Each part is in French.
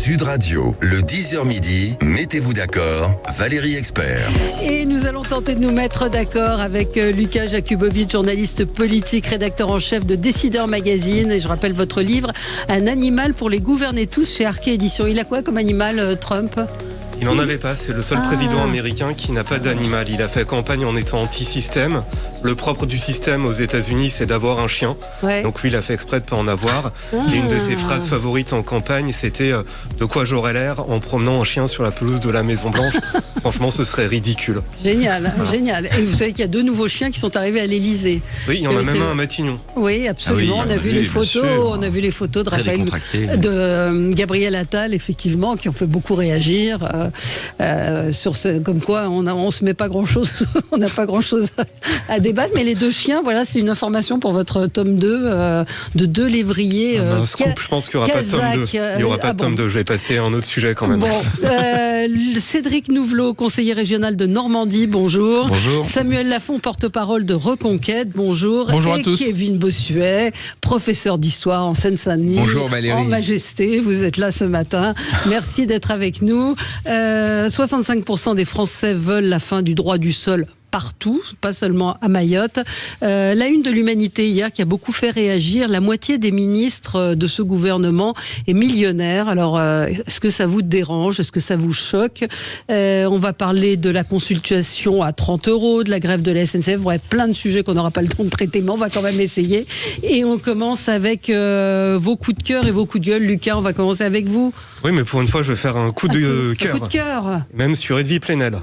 Sud Radio, le 10h midi, mettez-vous d'accord, Valérie Expert. Et nous allons tenter de nous mettre d'accord avec Lucas Jakubowicz, journaliste politique, rédacteur en chef de Décideur Magazine. Et je rappelle votre livre, Un animal pour les gouverner tous, chez Arké Éditions. Il a quoi comme animal, Trump ? Il n'en avait pas, c'est le seul président américain qui n'a pas d'animal. Il a fait campagne en étant anti-système. Le propre du système aux États-Unis, c'est d'avoir un chien. Ouais. Donc lui, il a fait exprès de ne pas en avoir. Et une de ses phrases favorites en campagne, c'était « De quoi j'aurais l'air en promenant un chien sur la pelouse de la Maison-Blanche ?» Franchement, ce serait ridicule. Génial, génial. Et vous savez qu'il y a 2 nouveaux chiens qui sont arrivés à l'Élysée. Oui, il y en a même un à Matignon. Oui, absolument. On a vu les photos. On a vu les photos de Raphaël, de Gabriel Attal, effectivement, qui ont fait beaucoup réagir. Sur ce, comme quoi on se met pas grand chose, on n'a pas grand chose à débattre, mais les 2 chiens, voilà, c'est une information pour votre tome 2 de 2 lévriers. Scoop, je pense qu'il n'y aura pas de tome 2. Il n'y aura pas de tome 2, je vais passer à un autre sujet quand même. Bon, Cédric Nouvelot, conseiller régional de Normandie, bonjour. Bonjour. Samuel Lafont, porte-parole de Reconquête, bonjour. Bonjour et à tous. Kevin Bossuet, professeur d'histoire en Seine-Saint-Denis. Bonjour Valérie. En majesté, vous êtes là ce matin. Merci d'être avec nous. 65% des Français veulent la fin du droit du sol partout, pas seulement à Mayotte. La une de l'Humanité hier qui a beaucoup fait réagir. La moitié des ministres de ce gouvernement est millionnaire. Alors, est-ce que ça vous dérange ? Est-ce que ça vous choque ? On va parler de la consultation à 30 €, de la grève de la SNCF. Bref, plein de sujets qu'on n'aura pas le temps de traiter, mais on va quand même essayer. Et on commence avec vos coups de cœur et vos coups de gueule. Lucas, on va commencer avec vous. Oui, mais pour une fois, je vais faire un coup de cœur. Un coup de cœur. Même sur Edwy Plenel.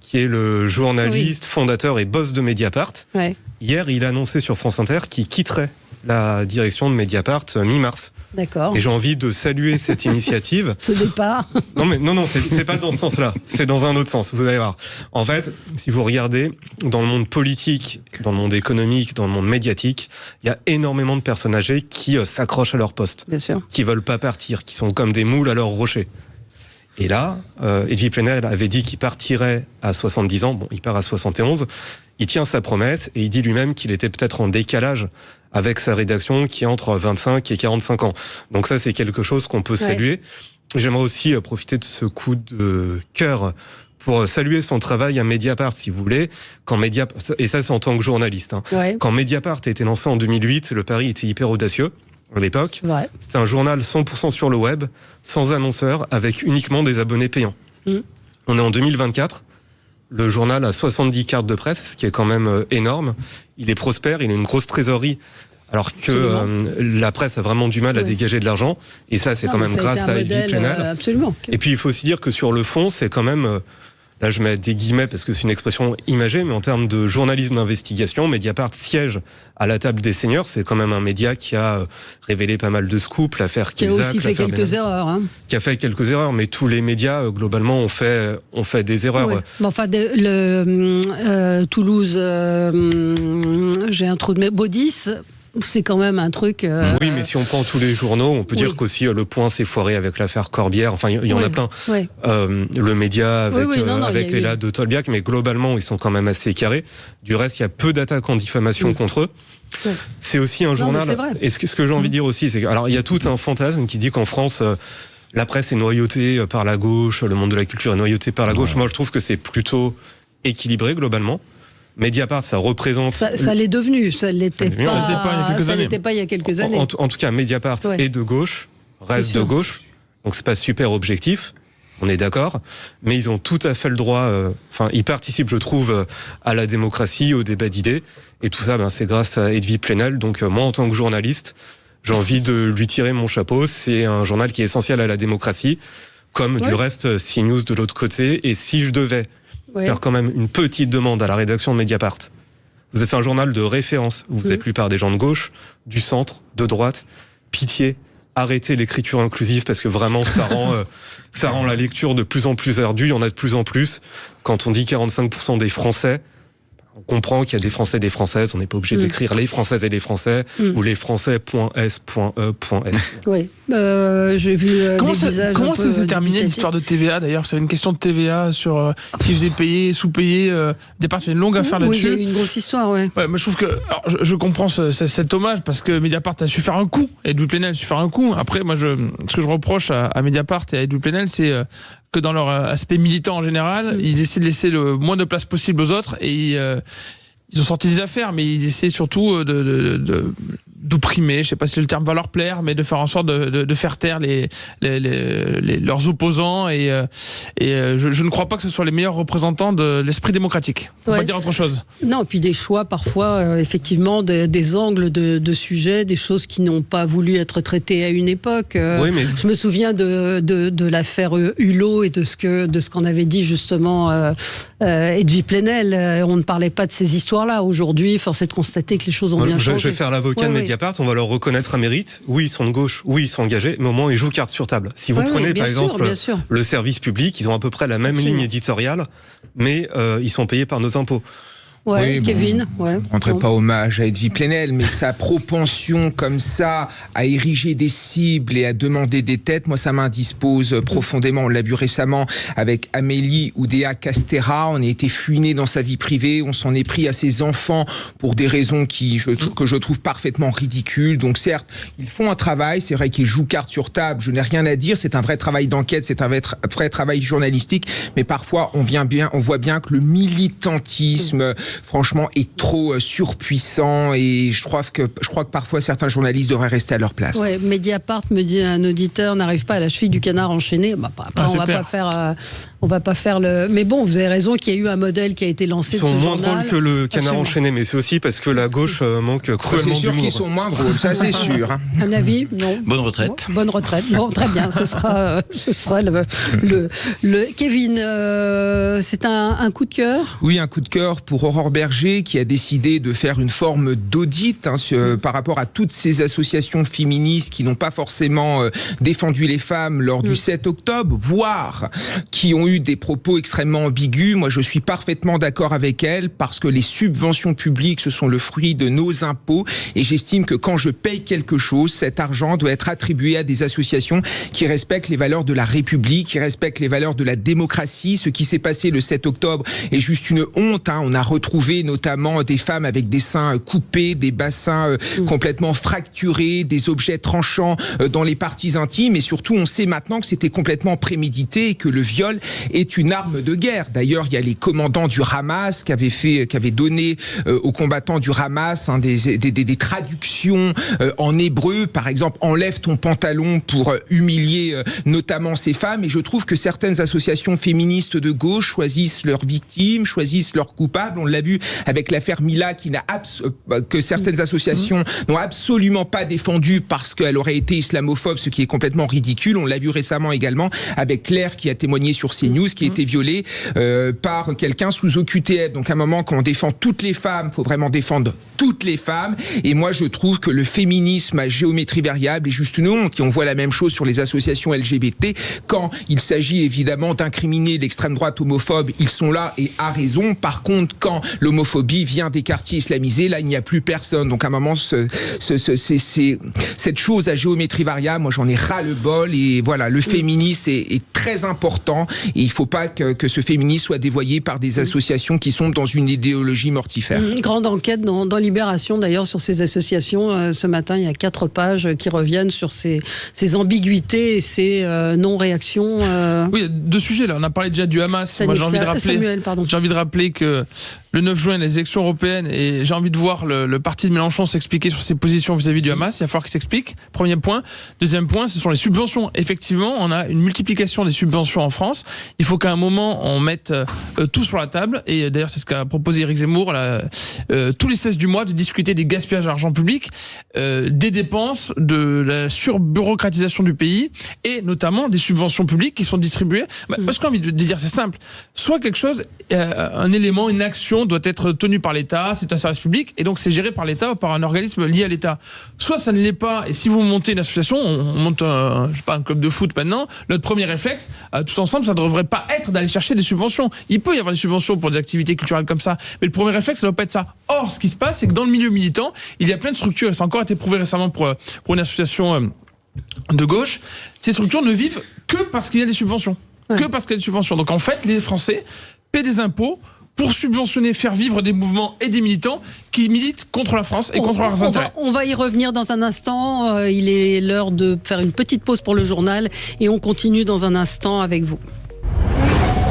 Qui est le journaliste, fondateur et boss de Mediapart. Ouais. Hier, il a annoncé sur France Inter qu'il quitterait la direction de Mediapart mi-mars. D'accord. Et j'ai envie de saluer cette initiative. Ce départ. Non, c'est pas dans ce sens-là. C'est dans un autre sens. Vous allez voir. En fait, si vous regardez dans le monde politique, dans le monde économique, dans le monde médiatique, il y a énormément de personnes âgées qui s'accrochent à leur poste. Bien sûr. Qui veulent pas partir, qui sont comme des moules à leur rocher. Et là, Edwy Plenel avait dit qu'il partirait à 70 ans. Bon, il part à 71. Il tient sa promesse et il dit lui-même qu'il était peut-être en décalage avec sa rédaction qui est entre 25 et 45 ans. Donc ça, c'est quelque chose qu'on peut saluer. J'aimerais aussi profiter de ce coup de cœur pour saluer son travail à Mediapart, si vous voulez. Et ça, c'est en tant que journaliste. Quand Mediapart a été lancé en 2008, le pari était hyper audacieux. À l'époque, c'était un journal 100% sur le web, sans annonceur, avec uniquement des abonnés payants. On est en 2024, le journal a 70 cartes de presse, ce qui est quand même énorme. Il est prospère, il a une grosse trésorerie, alors que la presse a vraiment du mal à dégager de l'argent. Et ça, c'est quand même grâce à Edwy Plenel. Absolument. Et puis, il faut aussi dire que sur le fond, c'est quand même... Là, je mets des guillemets parce que c'est une expression imagée, mais en termes de journalisme d'investigation, Mediapart siège à la table des seigneurs. C'est quand même un média qui a révélé pas mal de scoops, l'affaire Cahuzac. Qui a aussi fait quelques erreurs. Qui a fait quelques erreurs, mais tous les médias, globalement, ont fait des erreurs. Oui. Mais enfin, Toulouse, j'ai un trou de... Baudis... C'est quand même un truc... Oui, mais si on prend tous les journaux, on peut dire qu'aussi Le Point s'est foiré avec l'affaire Corbière. Enfin, il y en a plein. Oui. Le Média avec les là de Tolbiac, mais globalement, ils sont quand même assez carrés. Du reste, il y a peu d'attaques en diffamation contre eux. C'est aussi un journal... Et ce que j'ai envie de dire aussi, c'est que... Alors, il y a tout un fantasme qui dit qu'en France... la presse est noyautée par la gauche, le monde de la culture est noyauté par la gauche. Moi, je trouve que c'est plutôt équilibré, globalement. Mediapart, ça représente... Ça l'est devenu, ça l'était pas il y a quelques années. En tout cas, Mediapart est de gauche, reste de gauche, donc c'est pas super objectif, on est d'accord, mais ils ont tout à fait le droit, ils participent, je trouve, à la démocratie, au débat d'idées, et tout ça, c'est grâce à Edwy Plenel. Donc moi, en tant que journaliste, j'ai envie de lui tirer mon chapeau. C'est un journal qui est essentiel à la démocratie, comme du reste CNews de l'autre côté, et si je devais faire quand même une petite demande à la rédaction de Mediapart. Vous êtes un journal de référence. Vous êtes la plupart des gens de gauche, du centre, de droite. Pitié, arrêtez l'écriture inclusive parce que vraiment, ça rend la lecture de plus en plus ardue. Il y en a de plus en plus. Quand on dit 45% des Français, On comprend qu'il y a des Français et des Françaises, on n'est pas obligé d'écrire les Françaises et les Français ou les Français.s.e.s. Oui, j'ai vu comment des visages. Comment ça s'est terminé l'histoire de TVA d'ailleurs? C'est une question de TVA sur qui faisait payer, sous-payer. Départ, c'est une longue affaire là-dessus. Oui, il y a eu une grosse histoire, ouais. Ouais, mais je trouve que alors, je comprends cet hommage parce que Mediapart a su faire un coup, Edoui Plenel a su faire un coup. Après, moi, ce que je reproche à Mediapart et à Edoui Plenel, c'est que dans leur aspect militant en général, ils essaient de laisser le moins de place possible aux autres et ils ont sorti des affaires, mais ils essaient surtout d'opprimer, je sais pas si le terme va leur plaire, mais de faire en sorte de faire taire leurs opposants et je ne crois pas que ce soit les meilleurs représentants de l'esprit démocratique. On va pas dire autre chose. Non, puis des choix parfois, effectivement, des angles de sujets, des choses qui n'ont pas voulu être traitées à une époque. Oui, mais... Je me souviens de l'affaire Hulot et de ce qu'en avait dit justement Edoui Plenel. On ne parlait pas de ces histoires-là. Aujourd'hui, force est de constater que les choses ont bien changé. Je vais faire l'avocat de Mediapart. On va leur reconnaître un mérite. Oui, ils sont de gauche. Oui, ils sont engagés. Mais au moins, ils jouent carte sur table. Si vous prenez, par exemple, le service public, ils ont à peu près la même ligne éditoriale, mais ils sont payés par nos impôts. Ouais, oui, Kevin. Bon, ouais. On ne rendrait pas hommage à Edoui Plenel, mais sa propension comme ça à ériger des cibles et à demander des têtes, moi ça m'indispose profondément. On l'a vu récemment avec Amélie Oudéa Castéra. On a été fouiné dans sa vie privée. On s'en est pris à ses enfants pour des raisons que je trouve parfaitement ridicules. Donc certes, ils font un travail. C'est vrai qu'ils jouent carte sur table. Je n'ai rien à dire. C'est un vrai travail d'enquête. C'est un vrai travail journalistique. Mais parfois, on voit bien que le militantisme franchement, est trop surpuissant et je crois que parfois certains journalistes devraient rester à leur place. Ouais, Mediapart, me dit un auditeur, n'arrive pas à la cheville du canard enchaîné. Bah, on va pas faire le. Mais bon, vous avez raison qu'il y a eu un modèle qui a été lancé. Ils sont moins drôles que le canard enchaîné, mais c'est aussi parce que la gauche manque cruellement d'humour. C'est sûr qu'ils sont moins drôles, ça c'est sûr. Un avis? Non. Bonne retraite. Bon, bonne retraite. Bon, très bien. Ce sera le Kevin. C'est un coup de cœur. Oui, un coup de cœur pour Aurore Berger qui a décidé de faire une forme d'audit par rapport à toutes ces associations féministes qui n'ont pas forcément défendu les femmes lors du 7 octobre, voire qui ont eu des propos extrêmement ambigus. Moi, je suis parfaitement d'accord avec elle parce que les subventions publiques, ce sont le fruit de nos impôts et j'estime que quand je paye quelque chose, cet argent doit être attribué à des associations qui respectent les valeurs de la République, qui respectent les valeurs de la démocratie. Ce qui s'est passé le 7 octobre est juste une honte. On a retrouvé notamment des femmes avec des seins coupés, des bassins complètement fracturés, des objets tranchants dans les parties intimes et surtout on sait maintenant que c'était complètement prémédité et que le viol est une arme de guerre. D'ailleurs, il y a les commandants du Hamas qui avaient donné aux combattants du Hamas des traductions en hébreu, par exemple, enlève ton pantalon pour humilier notamment ces femmes. Et je trouve que certaines associations féministes de gauche choisissent leurs victimes, choisissent leurs coupables. On l'a vu avec l'affaire Mila que certaines associations n'ont absolument pas défendu parce qu'elle aurait été islamophobe, ce qui est complètement ridicule. On l'a vu récemment également avec Claire qui a témoigné sur CNews, qui a été violée par quelqu'un sous OQTF. Donc à un moment, quand on défend toutes les femmes, il faut vraiment défendre toutes les femmes. Et moi, je trouve que le féminisme à géométrie variable est juste une honte. Et on voit la même chose sur les associations LGBT. Quand il s'agit évidemment d'incriminer l'extrême droite homophobe, ils sont là et à raison. Par contre, quand l'homophobie vient des quartiers islamisés, là, il n'y a plus personne. Donc à un moment, cette chose à géométrie variable, moi, j'en ai ras-le-bol. Et voilà, le féminisme est très important. Et il ne faut pas que ce féminisme soit dévoyé par des associations qui sont dans une idéologie mortifère. Une grande enquête dans Libération, d'ailleurs, sur ces associations. Ce matin, il y a 4 pages qui reviennent sur ces ambiguïtés et ces non-réactions. Oui, il y a 2 sujets là. On a parlé déjà du Hamas. Moi, j'ai envie de rappeler que le 9 juin, les élections européennes, et j'ai envie de voir le parti de Mélenchon s'expliquer sur ses positions vis-à-vis du Hamas. Il va falloir qu'il s'explique. Premier point. Deuxième point, ce sont les subventions. Effectivement, on a une multiplication des subventions en France. Il faut qu'à un moment, on mette tout sur la table. Et d'ailleurs, c'est ce qu'a proposé Éric Zemmour tous les 16 du mois, de discuter des gaspillages d'argent public, des dépenses, de la surbureaucratisation du pays et notamment des subventions publiques qui sont distribuées. Moi, ce que j'ai envie de dire, c'est simple. Soit quelque chose, un élément, une action, subvention doit être tenue par l'État, c'est un service public, et donc c'est géré par l'État ou par un organisme lié à l'État. Soit ça ne l'est pas, et si vous montez une association, on monte un club de foot maintenant, notre premier réflexe, tous ensemble, ça ne devrait pas être d'aller chercher des subventions. Il peut y avoir des subventions pour des activités culturelles comme ça, mais le premier réflexe, ça ne doit pas être ça. Or, ce qui se passe, c'est que dans le milieu militant, il y a plein de structures, et ça a encore été prouvé récemment pour une association de gauche, ces structures ne vivent que parce qu'il y a des subventions. Que parce qu'il y a des subventions. Donc en fait, les Français paient des impôts pour subventionner, faire vivre des mouvements et des militants qui militent contre la France et contre leurs intérêts. On va y revenir dans un instant. Il est l'heure de faire une petite pause pour le journal et on continue dans un instant avec vous.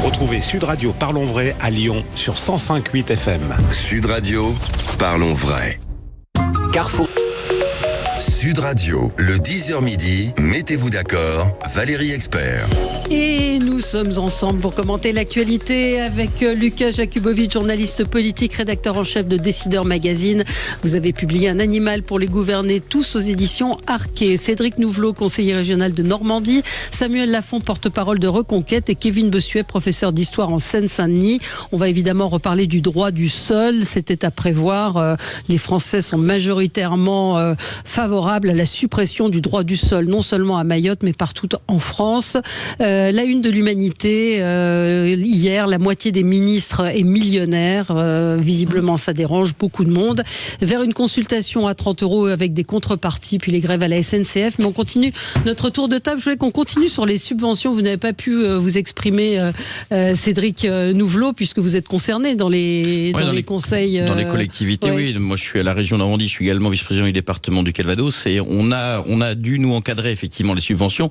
Retrouvez Sud Radio Parlons Vrai à Lyon sur 105.8 FM. Sud Radio, parlons vrai. Carrefour. Sud Radio, le 10h midi, mettez-vous d'accord, Valérie Expert. Et nous sommes ensemble pour commenter l'actualité avec Lucas Jakubowicz, journaliste politique, rédacteur en chef de Décideur Magazine. Vous avez publié Un animal pour les gouverner, tous aux éditions Arquet. Cédric Nouvelot, conseiller régional de Normandie, Samuel Lafont, porte-parole de Reconquête et Kevin Bossuet, professeur d'histoire en Seine-Saint-Denis. On va évidemment reparler du droit du sol. C'était à prévoir. Les Français sont majoritairement favorables à la suppression du droit du sol, non seulement à Mayotte, mais partout en France. La une de l'Humanité, hier, la moitié des ministres est millionnaire. Visiblement, ça dérange beaucoup de monde. Vers une consultation à 30 € avec des contreparties, puis les grèves à la SNCF. Mais on continue notre tour de table. Je voulais qu'on continue sur les subventions. Vous n'avez pas pu vous exprimer, Cédric Nouvelot, puisque vous êtes concerné dans les conseils. Dans les collectivités, oui. Moi, je suis à la région Normandie. Je suis également vice-président du département du Calvados. Et on a dû nous encadrer effectivement les subventions.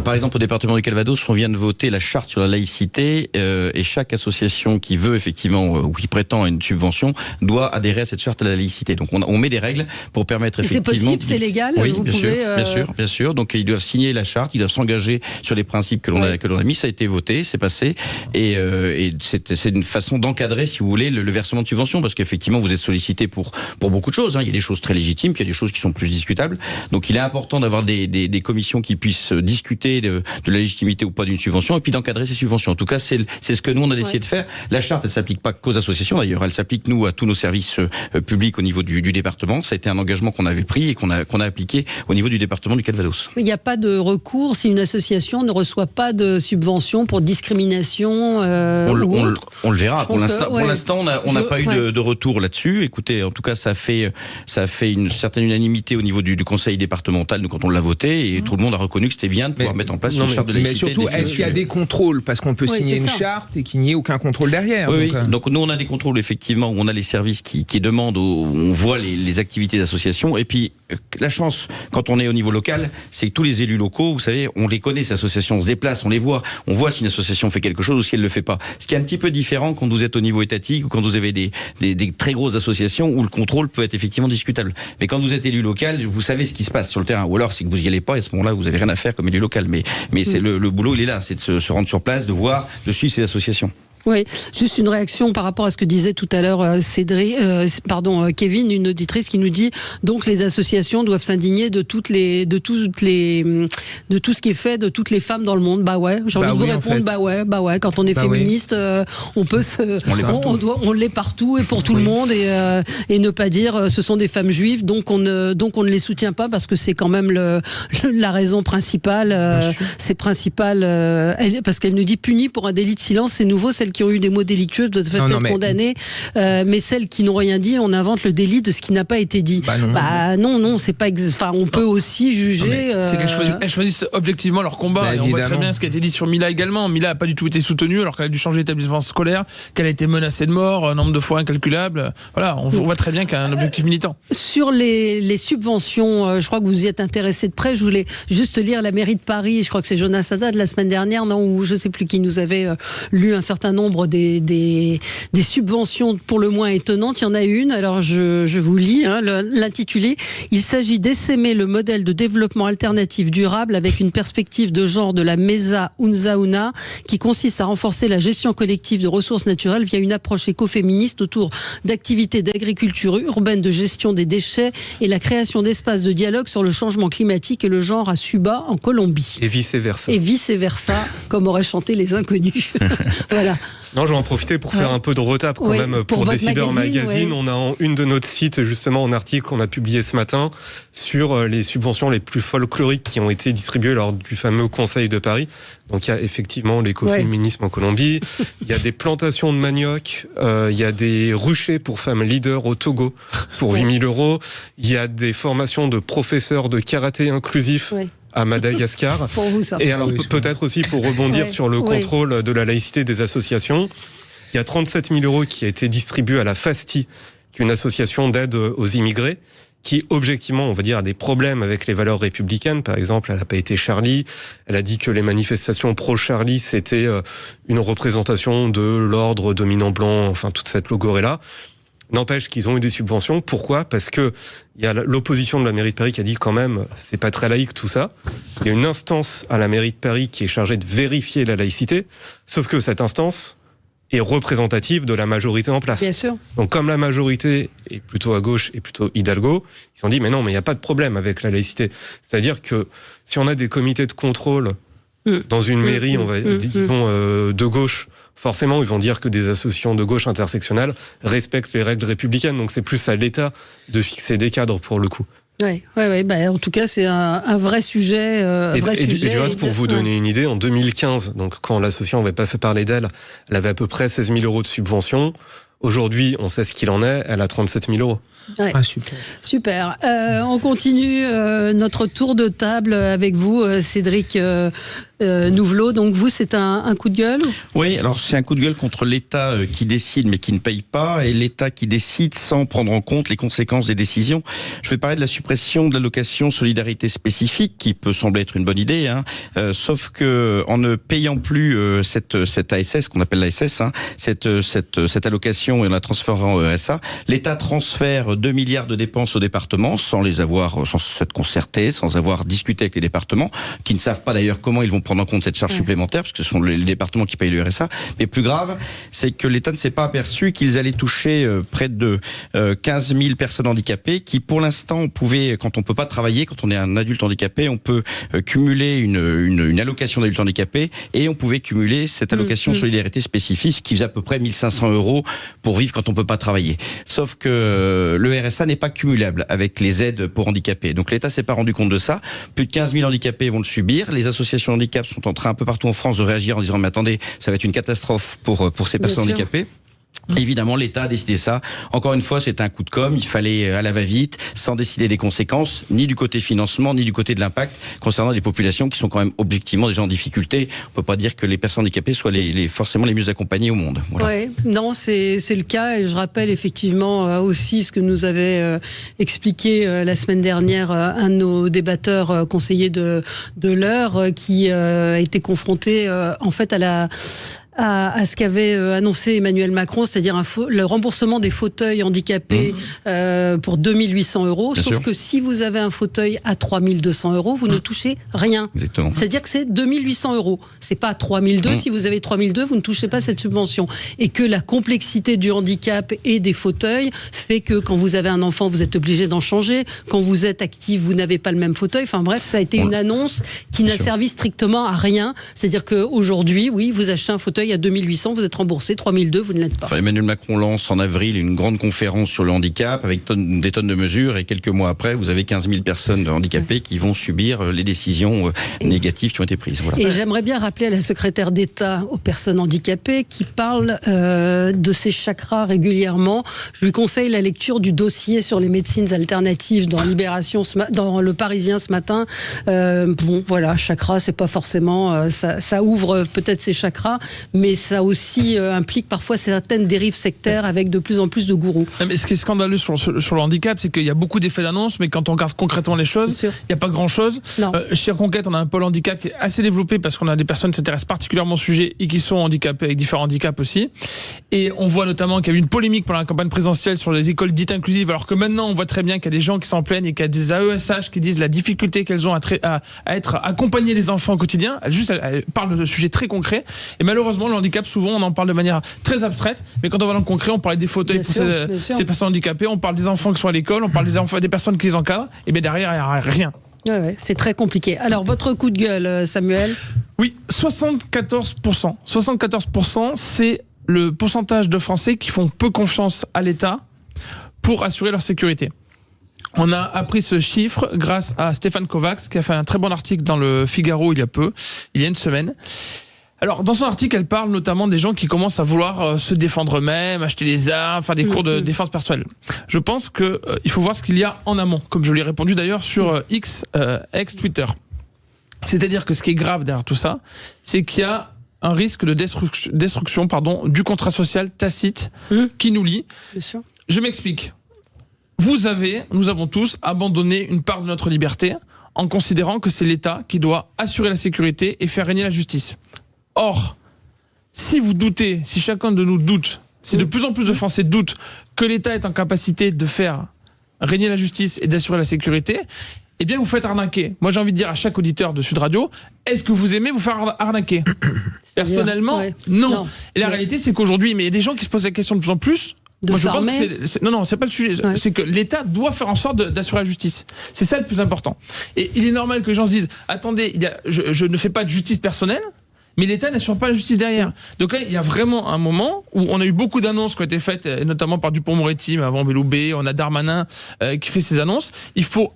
Par exemple, au département du Calvados, on vient de voter la charte sur la laïcité et chaque association qui veut effectivement ou qui prétend à une subvention doit adhérer à cette charte de la laïcité. Donc on met des règles pour permettre effectivement... C'est possible, c'est légal. Oui, vous bien pouvez, sûr, bien sûr. Donc ils doivent signer la charte, ils doivent s'engager sur les principes que l'on a mis. Ça a été voté, c'est passé, et c'est une façon d'encadrer, si vous voulez, le versement de subventions, parce qu'effectivement vous êtes sollicité pour beaucoup de choses. Il y a des choses très légitimes, puis il y a des choses qui sont plus discutables. Donc il est important d'avoir des commissions qui puissent discuter de la légitimité ou pas d'une subvention, et puis d'encadrer ces subventions. En tout cas, c'est ce que nous on a décidé de faire. La charte, elle s'applique pas qu'aux associations d'ailleurs, elle s'applique nous à tous nos services publics au niveau du département. Ça a été un engagement qu'on avait pris et qu'on a appliqué au niveau du département du Calvados. Il n'y a pas de recours si une association ne reçoit pas de subvention pour discrimination on le verra. Pour l'instant, on n'a pas eu de retour là-dessus. Écoutez, en tout cas, ça a fait une certaine unanimité au niveau du conseil départemental, nous, quand on l'a voté, et tout le monde a reconnu que c'était bien de pouvoir mettre en place une charte de laïcité. Mais surtout, est-ce qu'il y a des contrôles? Parce qu'on peut signer une charte et qu'il n'y ait aucun contrôle derrière. Oui, donc nous, on a des contrôles, effectivement, où on a les services qui demandent, où on voit les activités d'association. Et puis, la chance, quand on est au niveau local, c'est que tous les élus locaux, vous savez, on les connaît, ces associations, on se déplace, on les voit. On voit si une association fait quelque chose ou si elle ne le fait pas. Ce qui est un petit peu différent quand vous êtes au niveau étatique ou quand vous avez des très grosses associations où le contrôle peut être effectivement discutable. Mais quand vous êtes élu local, vous savez ce qui se passe sur le terrain. Ou alors, c'est que vous y allez pas, et à ce moment-là, vous avez rien à faire comme élu local. Mais c'est le boulot, il est là, c'est de se rendre sur place, de voir, de suivre ces associations. Oui, juste une réaction par rapport à ce que disait tout à l'heure Kevin, une auditrice qui nous dit donc les associations doivent s'indigner de tout ce qui est fait de toutes les femmes dans le monde. Bah ouais, j'ai envie de vous répondre, bah ouais, quand on est féministe, on l'est partout et pour tout le monde et ne pas dire ce sont des femmes juives, donc on ne les soutient pas parce que c'est quand même la raison principale. C'est principal parce qu'elle nous dit punies pour un délit de silence, c'est nouveau, celles qui ont eu des mots délictueux doivent être condamnées, mais celles qui n'ont rien dit, on invente le délit de ce qui n'a pas été dit. Non, c'est pas. On peut aussi juger. C'est qu'elles choisissent objectivement leur combat. Et on voit très bien ce qui a été dit sur Mila également. Mila n'a pas du tout été soutenue alors qu'elle a dû changer d'établissement scolaire, qu'elle a été menacée de mort, nombre de fois incalculable. Voilà, on voit très bien qu'il y a un objectif militant. Sur les subventions, je crois que vous y êtes intéressé de près. Je voulais juste lire la mairie de Paris. Je crois que c'est Jonas Haddad la semaine dernière, ou je sais plus qui nous avait lu un certain nombre des subventions pour le moins étonnantes. Il y en a une, alors je vous lis l'intitulé. Il s'agit d'essaimer le modèle de développement alternatif durable avec une perspective de genre de la Mesa Unzauna qui consiste à renforcer la gestion collective de ressources naturelles via une approche écoféministe autour d'activités d'agriculture urbaine, de gestion des déchets et la création d'espaces de dialogue sur le changement climatique et le genre à Suba en Colombie. Et vice-versa. Et vice-versa, comme auraient chanté les inconnus. Voilà. Non, je vais en profiter pour faire un peu de retape quand même pour Décideur Magazine. On a en une de notre site justement un article qu'on a publié ce matin sur les subventions les plus folkloriques qui ont été distribuées lors du fameux Conseil de Paris. Donc il y a effectivement l'écoféminisme en Colombie, il y a des plantations de manioc, il y a des ruchers pour femmes leaders au Togo pour 8 000 €, il y a des formations de professeurs de karaté inclusif à Madagascar. Pour vous, ça. Et alors peut-être aussi pour rebondir sur le contrôle de la laïcité des associations, il y a 37 000 € qui a été distribué à la FASTI, qui est une association d'aide aux immigrés, qui objectivement, on va dire, a des problèmes avec les valeurs républicaines. Par exemple, elle n'a pas été Charlie. Elle a dit que les manifestations pro-Charlie, c'était une représentation de l'ordre dominant blanc, enfin toute cette logorée-là. N'empêche qu'ils ont eu des subventions. Pourquoi ? Parce que il y a l'opposition de la mairie de Paris qui a dit quand même, c'est pas très laïque tout ça. Il y a une instance à la mairie de Paris qui est chargée de vérifier la laïcité. Sauf que cette instance est représentative de la majorité en place. Bien sûr. Donc comme la majorité est plutôt à gauche et plutôt Hidalgo, ils ont dit mais non, mais il n'y a pas de problème avec la laïcité. C'est-à-dire que si on a des comités de contrôle dans une mairie, on va disons de gauche, forcément, ils vont dire que des associations de gauche intersectionnelles respectent les règles républicaines. Donc c'est plus à l'État de fixer des cadres pour le coup. Oui. Bah, en tout cas, c'est un vrai sujet. Et du reste, pour vous donner une idée, en 2015, donc quand l'association n'avait pas fait parler d'elle, elle avait à peu près 16 000 € de subvention. Aujourd'hui, on sait ce qu'il en est, elle a 37 000 €. Ouais. Super. On continue notre tour de table avec vous, Cédric Nouvelot. Donc vous, c'est un coup de gueule ? Oui, alors c'est un coup de gueule contre l'État qui décide mais qui ne paye pas, et l'État qui décide sans prendre en compte les conséquences des décisions. Je vais parler de la suppression de l'allocation solidarité spécifique, qui peut sembler être une bonne idée, sauf que en ne payant plus cette ASS, qu'on appelle l'ASS, cette allocation, et en la transférant en RSA, l'État transfère 2 milliards de dépenses aux départements sans s'être concerté, sans avoir discuté avec les départements, qui ne savent pas d'ailleurs comment ils vont prendre en compte cette charge supplémentaire, parce que ce sont les départements qui payent le RSA. Mais plus grave, c'est que l'État ne s'est pas aperçu qu'ils allaient toucher près de 15 000 personnes handicapées, qui pour l'instant, quand on peut pas travailler, quand on est un adulte handicapé, on peut cumuler une allocation d'adulte handicapé, et on pouvait cumuler cette allocation solidarité spécifique, qui faisait à peu près 1 500 € pour vivre quand on peut pas travailler. Sauf que le RSA n'est pas cumulable avec les aides pour handicapés. Donc l'État s'est pas rendu compte de ça. Plus de 15 000 handicapés vont le subir. Les associations de handicap sont en train un peu partout en France de réagir en disant mais attendez, ça va être une catastrophe pour ces personnes handicapées. Évidemment, l'État a décidé ça. Encore une fois, c'est un coup de com'. Il fallait à la va-vite, sans décider des conséquences, ni du côté financement, ni du côté de l'impact, concernant des populations qui sont quand même objectivement déjà en difficulté. On peut pas dire que les personnes handicapées soient forcément les mieux accompagnées au monde. Voilà. Ouais, non, c'est le cas. Et je rappelle effectivement aussi ce que nous avait expliqué la semaine dernière un de nos débatteurs conseillers de l'heure, qui a été confronté en fait à ce qu'avait annoncé Emmanuel Macron, c'est-à-dire le remboursement des fauteuils handicapés pour 2 800 €. Bien sauf sûr. Que si vous avez un fauteuil à 3 200 €, vous ne touchez rien. Exactement. C'est-à-dire que c'est 2 800 €. C'est pas 3 200. Si vous avez 3 200, vous ne touchez pas cette subvention. Et que la complexité du handicap et des fauteuils fait que quand vous avez un enfant, vous êtes obligé d'en changer. Quand vous êtes actif, vous n'avez pas le même fauteuil. Enfin bref, ça a été une annonce qui n'a servi strictement à rien. C'est-à-dire qu'aujourd'hui, oui, vous achetez un fauteuil à 2 800, vous êtes remboursé, 3 200, vous ne l'êtes pas. Enfin, Emmanuel Macron lance en avril une grande conférence sur le handicap avec des tonnes de mesures, et quelques mois après, vous avez 15 000 personnes handicapées qui vont subir les décisions négatives qui ont été prises. Voilà. Et j'aimerais bien rappeler à la secrétaire d'État aux personnes handicapées qui parle de ces chakras régulièrement. Je lui conseille la lecture du dossier sur les médecines alternatives dans Libération, dans Le Parisien ce matin. Bon, voilà, chakras, c'est pas forcément... ça ouvre peut-être ces chakras, mais ça aussi implique parfois certaines dérives sectaires avec de plus en plus de gourous. Mais ce qui est scandaleux sur le handicap, c'est qu'il y a beaucoup d'effets d'annonce, mais quand on regarde concrètement les choses, il n'y a pas grand-chose. Chez Reconquête, on a un pôle handicap qui est assez développé parce qu'on a des personnes qui s'intéressent particulièrement au sujet et qui sont handicapées avec différents handicaps aussi. Et on voit notamment qu'il y a eu une polémique pendant la campagne présidentielle sur les écoles dites inclusives, alors que maintenant on voit très bien qu'il y a des gens qui s'en plaignent et qu'il y a des AESH qui disent la difficulté qu'elles ont à accompagner les enfants au quotidien. Elle parle de sujets très concrets. Et malheureusement, le handicap, souvent, on en parle de manière très abstraite, mais quand on va dans le concret, on parle des fauteuils pour ces personnes handicapées, on parle des enfants qui sont à l'école, on parle des personnes qui les encadrent, et bien derrière, il n'y a rien. Ouais, c'est très compliqué. Alors, votre coup de gueule, Samuel ? Oui, 74%. 74%, c'est le pourcentage de Français qui font peu confiance à l'État pour assurer leur sécurité. On a appris ce chiffre grâce à Stéphane Kovacs, qui a fait un très bon article dans le Figaro il y a une semaine. Alors, dans son article, elle parle notamment des gens qui commencent à vouloir se défendre eux-mêmes, acheter des armes, faire des cours de défense personnelle. Je pense que il faut voir ce qu'il y a en amont, comme je lui ai répondu d'ailleurs sur ex-Twitter. C'est-à-dire que ce qui est grave derrière tout ça, c'est qu'il y a un risque de destruction du contrat social tacite qui nous lie. Bien sûr. Je m'explique. Nous avons tous abandonné une part de notre liberté en considérant que c'est l'État qui doit assurer la sécurité et faire régner la justice. Or, si vous doutez, si chacun de nous doute, si de plus en plus de Français doutent que l'État est en capacité de faire régner la justice et d'assurer la sécurité, eh bien vous faites arnaquer. Moi j'ai envie de dire à chaque auditeur de Sud Radio, est-ce que vous aimez vous faire arnaquer ? Personnellement, non. Et la réalité c'est qu'aujourd'hui, mais il y a des gens qui se posent la question de plus en plus. Moi, je pense que non, c'est pas le sujet. Ouais. C'est que l'État doit faire en sorte d'assurer la justice. C'est ça le plus important. Et il est normal que les gens se disent, attendez, je ne fais pas de justice personnelle, mais l'État n'assure pas la justice derrière. Donc là, il y a vraiment un moment où on a eu beaucoup d'annonces qui ont été faites, notamment par Dupond-Moretti, mais avant Belloubet, on a Darmanin qui fait ces annonces. Il faut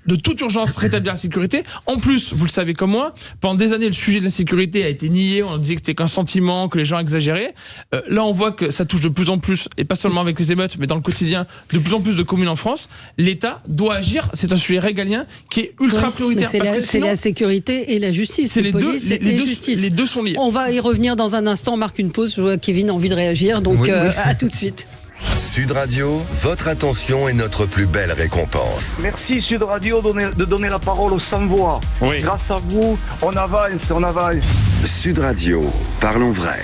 de toute urgence rétablir la sécurité. En plus, vous le savez comme moi, pendant des années, le sujet de la sécurité a été nié. On disait que c'était qu'un sentiment, que les gens exagéraient. Là, on voit que ça touche de plus en plus, et pas seulement avec les émeutes, mais dans le quotidien, de plus en plus de communes en France. L'État doit agir. C'est un sujet régalien qui est ultra prioritaire. C'est la sécurité et la justice. C'est les deux sont liés. On va y revenir dans un instant. On marque une pause. Je vois Kevin a envie de réagir. Donc, à tout de suite. Sud Radio, votre attention est notre plus belle récompense. Merci Sud Radio de donner la parole aux sans-voix. Oui. Grâce à vous, on avance. Sud Radio, parlons vrai.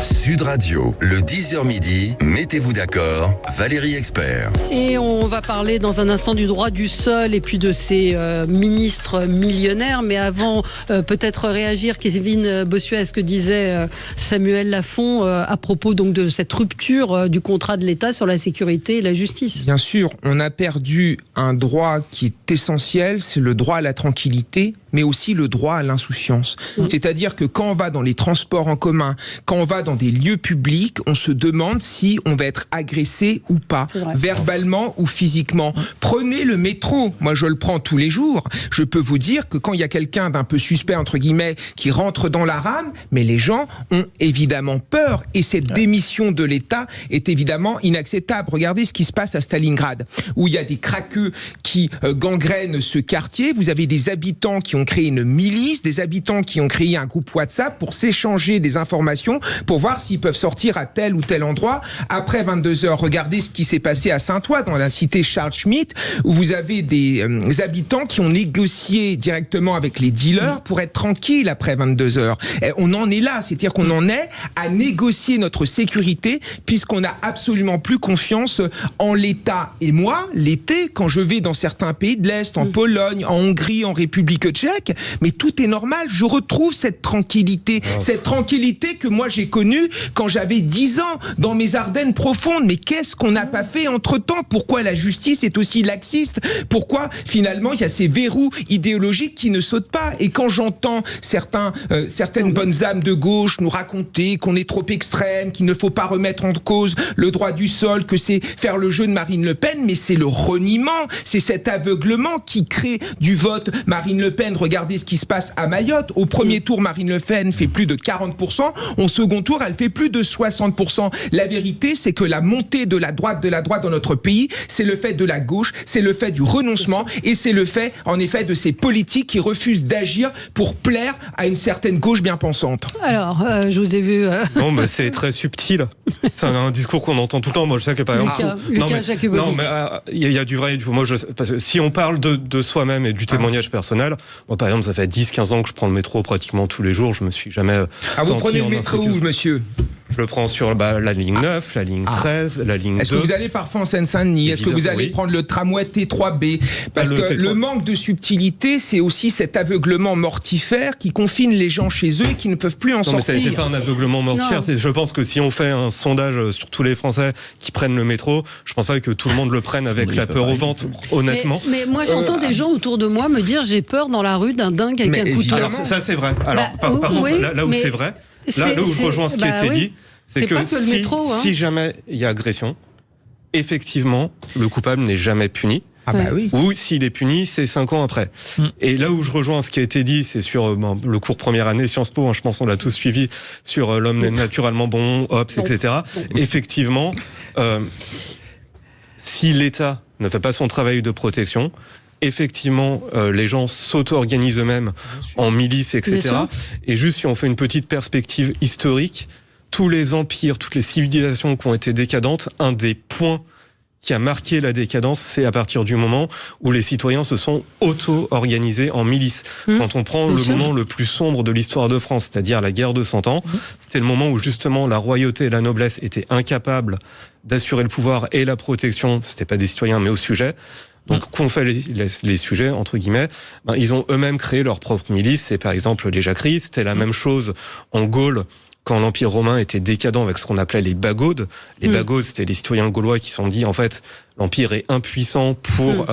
Sud Radio, le 10h midi, mettez-vous d'accord, Valérie Expert. Et on va parler dans un instant du droit du sol et puis de ces ministres millionnaires. Mais avant, peut-être réagir, Kevin Bossuet, à ce que disait Samuel Lafont à propos donc de cette rupture du contrat de l'État sur la sécurité et la justice. Bien sûr, on a perdu un droit qui est essentiel, c'est le droit à la tranquillité, mais aussi le droit à l'insouciance. C'est-à-dire que quand on va dans les transports en commun, quand on va dans des lieux publics, on se demande si on va être agressé ou pas, verbalement ou physiquement. Prenez le métro, moi je le prends tous les jours, je peux vous dire que quand il y a quelqu'un d'un peu suspect, entre guillemets, qui rentre dans la rame, mais les gens ont évidemment peur, et cette démission de l'État est évidemment inacceptable. Regardez ce qui se passe à Stalingrad, où il y a des craqueux qui gangrènent ce quartier, vous avez des habitants qui ont créé une milice, des habitants qui ont créé un groupe WhatsApp pour s'échanger des informations, pour voir s'ils peuvent sortir à tel ou tel endroit. Après 22h, regardez ce qui s'est passé à Saint-Ouen, dans la cité Charles Schmitt, où vous avez des habitants qui ont négocié directement avec les dealers pour être tranquilles après 22h. Et on en est là, c'est-à-dire qu'on en est à négocier notre sécurité, puisqu'on n'a absolument plus confiance en l'État. Et moi, l'été, quand je vais dans certains pays de l'Est, en Pologne, en Hongrie, en République tchèque, mais tout est normal, je retrouve cette tranquillité que moi j'ai connue quand j'avais 10 ans, dans mes Ardennes profondes. Mais qu'est-ce qu'on n'a pas fait entre-temps? Pourquoi la justice est aussi laxiste? Pourquoi finalement il y a ces verrous idéologiques qui ne sautent pas? Et quand j'entends certaines bonnes âmes de gauche nous raconter qu'on est trop extrême, qu'il ne faut pas remettre en cause le droit du sol, que c'est faire le jeu de Marine Le Pen, mais c'est le reniement, c'est cet aveuglement qui crée du vote Marine Le Pen. Regardez ce qui se passe à Mayotte. Au premier tour, Marine Le Pen fait plus de 40%. Au second tour, elle fait plus de 60%. La vérité, c'est que la montée de la droite dans notre pays, c'est le fait de la gauche, c'est le fait du renoncement, et c'est le fait, en effet, de ces politiques qui refusent d'agir pour plaire à une certaine gauche bien pensante. Alors, je vous ai vu... Non, mais c'est très subtil. C'est un discours qu'on entend tout le temps. Moi, je sais que par exemple... Lucas Jakubovic. Non, mais il y a du vrai et du faux. Moi, parce que si on parle de soi-même et du témoignage personnel, moi, par exemple, ça fait 10-15 ans que je prends le métro pratiquement tous les jours. Je me suis jamais vous prenez le métro où, monsieur? Je le prends sur la ligne 9, la ligne 13, la ligne 2. Est-ce que vous allez parfois en Seine-Saint-Denis? Est-ce que vous allez prendre le tramway T3B? Parce que le manque de subtilité, c'est aussi cet aveuglement mortifère qui confine les gens chez eux et qui ne peuvent plus en sortir. Mais c'est pas un aveuglement mortifère. Je pense que si on fait un sondage sur tous les Français qui prennent le métro, je pense pas que tout le monde le prenne avec la peur au ventre, honnêtement. Mais moi, j'entends des gens autour de moi me dire j'ai peur dans la rue d'un dingue avec un couteau. Alors ça c'est vrai. Alors par contre, là où c'est vrai, là où je rejoins ce qui a été dit, c'est que, si jamais il y a agression, effectivement, le coupable n'est jamais puni. Ou s'il est puni, c'est 5 ans après. Et là où je rejoins ce qui a été dit, c'est sur le cours première année Sciences Po, je pense qu'on l'a tous suivi, sur l'homme naturellement bon, Hobbes, etc. Effectivement, si l'État ne fait pas son travail de protection, effectivement, les gens s'auto-organisent eux-mêmes en milices, etc. Et juste si on fait une petite perspective historique, tous les empires, toutes les civilisations qui ont été décadentes, un des points qui a marqué la décadence, c'est à partir du moment où les citoyens se sont auto-organisés en milices. Quand on prend le moment le plus sombre de l'histoire de France, c'est-à-dire la guerre de 100 ans, c'était le moment où justement la royauté et la noblesse étaient incapables d'assurer le pouvoir et la protection, c'était pas des citoyens mais au sujet. Donc, qu'ont fait les sujets, entre guillemets, ils ont eux-mêmes créé leur propre milice. C'est par exemple les jacqueries. C'était la même chose en Gaule, quand l'Empire romain était décadent avec ce qu'on appelait les bagaudes. Les bagaudes, c'était les citoyens gaulois qui se sont dit, en fait, l'Empire est impuissant pour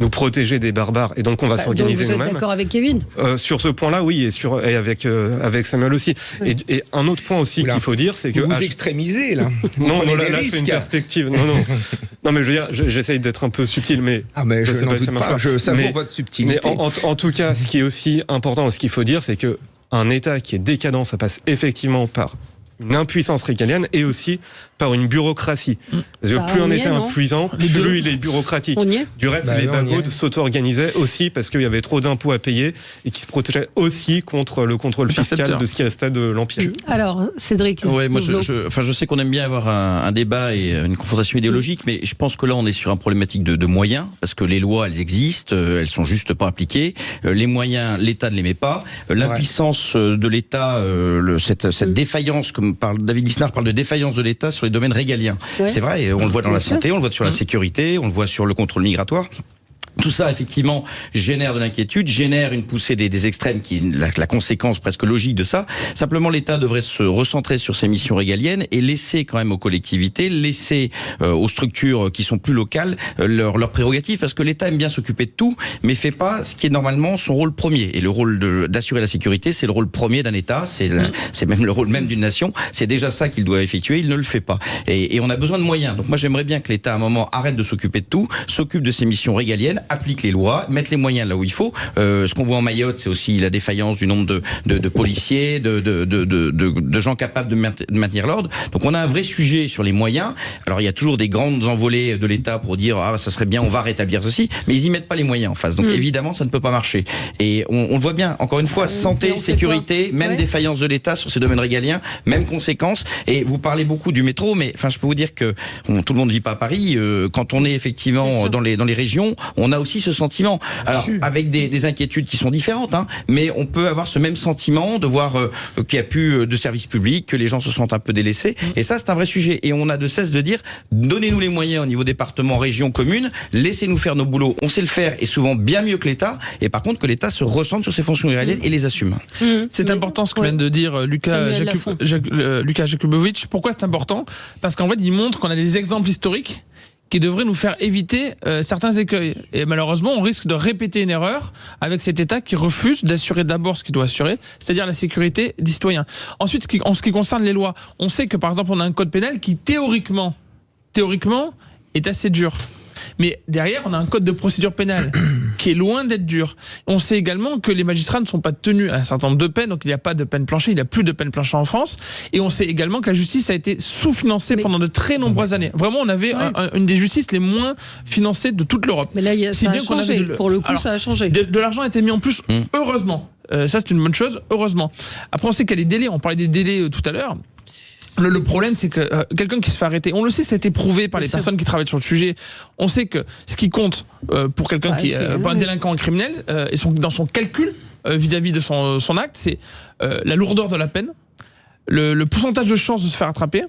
nous protéger des barbares, et donc on va s'organiser nous-mêmes. Vous êtes d'accord avec Kevin? Sur ce point-là, oui, et avec Samuel aussi. Et un autre point aussi qu'il faut dire, c'est que... Vous extrémisez, là. Non, là, c'est une perspective. Non, mais je veux dire, j'essaye d'être un peu subtil, mais... je n'en doute pas, je savoure votre subtilité. Mais en tout cas, ce qui est aussi important, ce qu'il faut dire, c'est que un État qui est décadent, ça passe effectivement par une impuissance régalienne et aussi par une bureaucratie. Parce que plus un État impuissant, plus il est bureaucratique. Du reste, les bagaudes s'auto-organisaient aussi parce qu'il y avait trop d'impôts à payer et qui se protégeaient aussi contre le contrôle fiscal de ce qui restait de l'Empire. Alors, Cédric. Ouais, moi, je sais qu'on aime bien avoir un débat et une confrontation idéologique, mais je pense que là, on est sur une problématique de moyens, parce que les lois, elles existent, elles sont juste pas appliquées. Les moyens, l'État ne les met pas. L'impuissance de l'État, cette défaillance, comme David Lisnard parle de défaillance de l'État sur les domaines régaliens. C'est vrai, on le voit dans la santé, on le voit sur la sécurité, on le voit sur le contrôle migratoire. Tout ça, effectivement, génère de l'inquiétude, génère une poussée des extrêmes qui est la conséquence presque logique de ça. Simplement, l'État devrait se recentrer sur ses missions régaliennes et laisser quand même aux collectivités, laisser aux structures qui sont plus locales leurs prérogatives, parce que l'État aime bien s'occuper de tout, mais fait pas ce qui est normalement son rôle premier. Et le rôle d'assurer la sécurité, c'est le rôle premier d'un État, c'est même le rôle même d'une nation. C'est déjà ça qu'il doit effectuer, il ne le fait pas. Et on a besoin de moyens. Donc moi, j'aimerais bien que l'État, à un moment, arrête de s'occuper de tout, s'occupe de ses missions régaliennes, applique les lois, mettre les moyens là où il faut. Ce qu'on voit en Mayotte, c'est aussi la défaillance du nombre de policiers, de gens capables de maintenir l'ordre. Donc on a un vrai sujet sur les moyens. Alors il y a toujours des grandes envolées de l'État pour dire ça serait bien, on va rétablir ceci, mais ils y mettent pas les moyens en face. Donc évidemment, ça ne peut pas marcher. Et on le voit bien. Encore une fois, santé, sécurité, même défaillance de l'État sur ces domaines régaliens, même conséquence. Et vous parlez beaucoup du métro, mais enfin je peux vous dire que tout le monde ne vit pas à Paris. Quand on est effectivement dans les régions, on a aussi ce sentiment. Alors, avec des inquiétudes qui sont différentes, mais on peut avoir ce même sentiment de voir qu'il n'y a plus de services publics, que les gens se sentent un peu délaissés. Et ça, c'est un vrai sujet. Et on a de cesse de dire, donnez-nous les moyens au niveau département, région, commune, laissez-nous faire nos boulots. On sait le faire, et souvent bien mieux que l'État. Et par contre, que l'État se recentre sur ses fonctions régaliennes et les assume. C'est important ce que vient de dire Lucas Jakubowicz. Pourquoi c'est important? Parce qu'en fait, il montre qu'on a des exemples historiques qui devrait nous faire éviter certains écueils. Et malheureusement, on risque de répéter une erreur avec cet État qui refuse d'assurer d'abord ce qu'il doit assurer, c'est-à-dire la sécurité des citoyens. Ensuite, en ce qui concerne les lois, on sait que par exemple, on a un code pénal qui théoriquement est assez dur. Mais derrière, on a un code de procédure pénale qui est loin d'être dur. On sait également que les magistrats ne sont pas tenus à un certain nombre de peines, donc il n'y a pas de peine plancher, il n'y a plus de peine plancher en France. Et on sait également que la justice a été sous-financée pendant de très nombreuses années. Vraiment, on avait une des justices les moins financées de toute l'Europe. Mais là, ça a changé. Pour le coup, ça a changé. De l'argent a été mis en plus, heureusement. Ça, c'est une bonne chose, heureusement. Après, on sait qu'il y a les délais. On parlait des délais tout à l'heure. Le problème, c'est que quelqu'un qui se fait arrêter, on le sait, ça a été prouvé par les personnes qui travaillent sur le sujet. On sait que ce qui compte pour quelqu'un qui est pas un délinquant, un criminel, dans son calcul vis-à-vis de son acte, c'est la lourdeur de la peine, le pourcentage de chances de se faire attraper.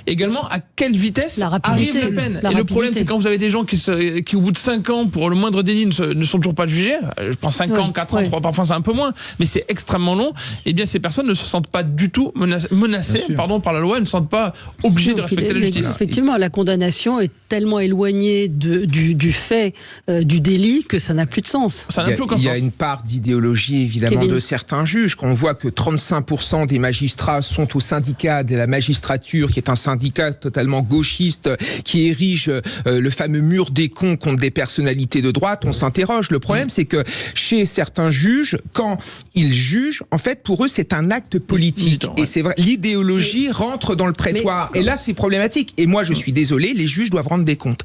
Également, à quelle vitesse arrive Le Pen. Et le problème, c'est quand vous avez des gens qui au bout de 5 ans, pour le moindre délit, ne sont toujours pas jugés. Je prends 5 ans, 4 ans, 3, parfois c'est un peu moins, mais c'est extrêmement long. Eh bien, ces personnes ne se sentent pas du tout menacées par la loi, elles ne se sentent pas obligées de respecter la justice. Effectivement, la condamnation est tellement éloignée du fait du délit que ça n'a plus de sens. Il y a une part d'idéologie, évidemment, de certains juges. Quand on voit que 35% des magistrats sont au syndicat de la magistrature, qui est un syndicat totalement gauchiste qui érige le fameux mur des cons contre des personnalités de droite, on s'interroge. Le problème, c'est que chez certains juges, quand ils jugent, en fait, pour eux, c'est un acte politique. Et c'est vrai, l'idéologie rentre dans le prétoire. Et là, c'est problématique. Et moi, je suis désolé, les juges doivent rendre des comptes.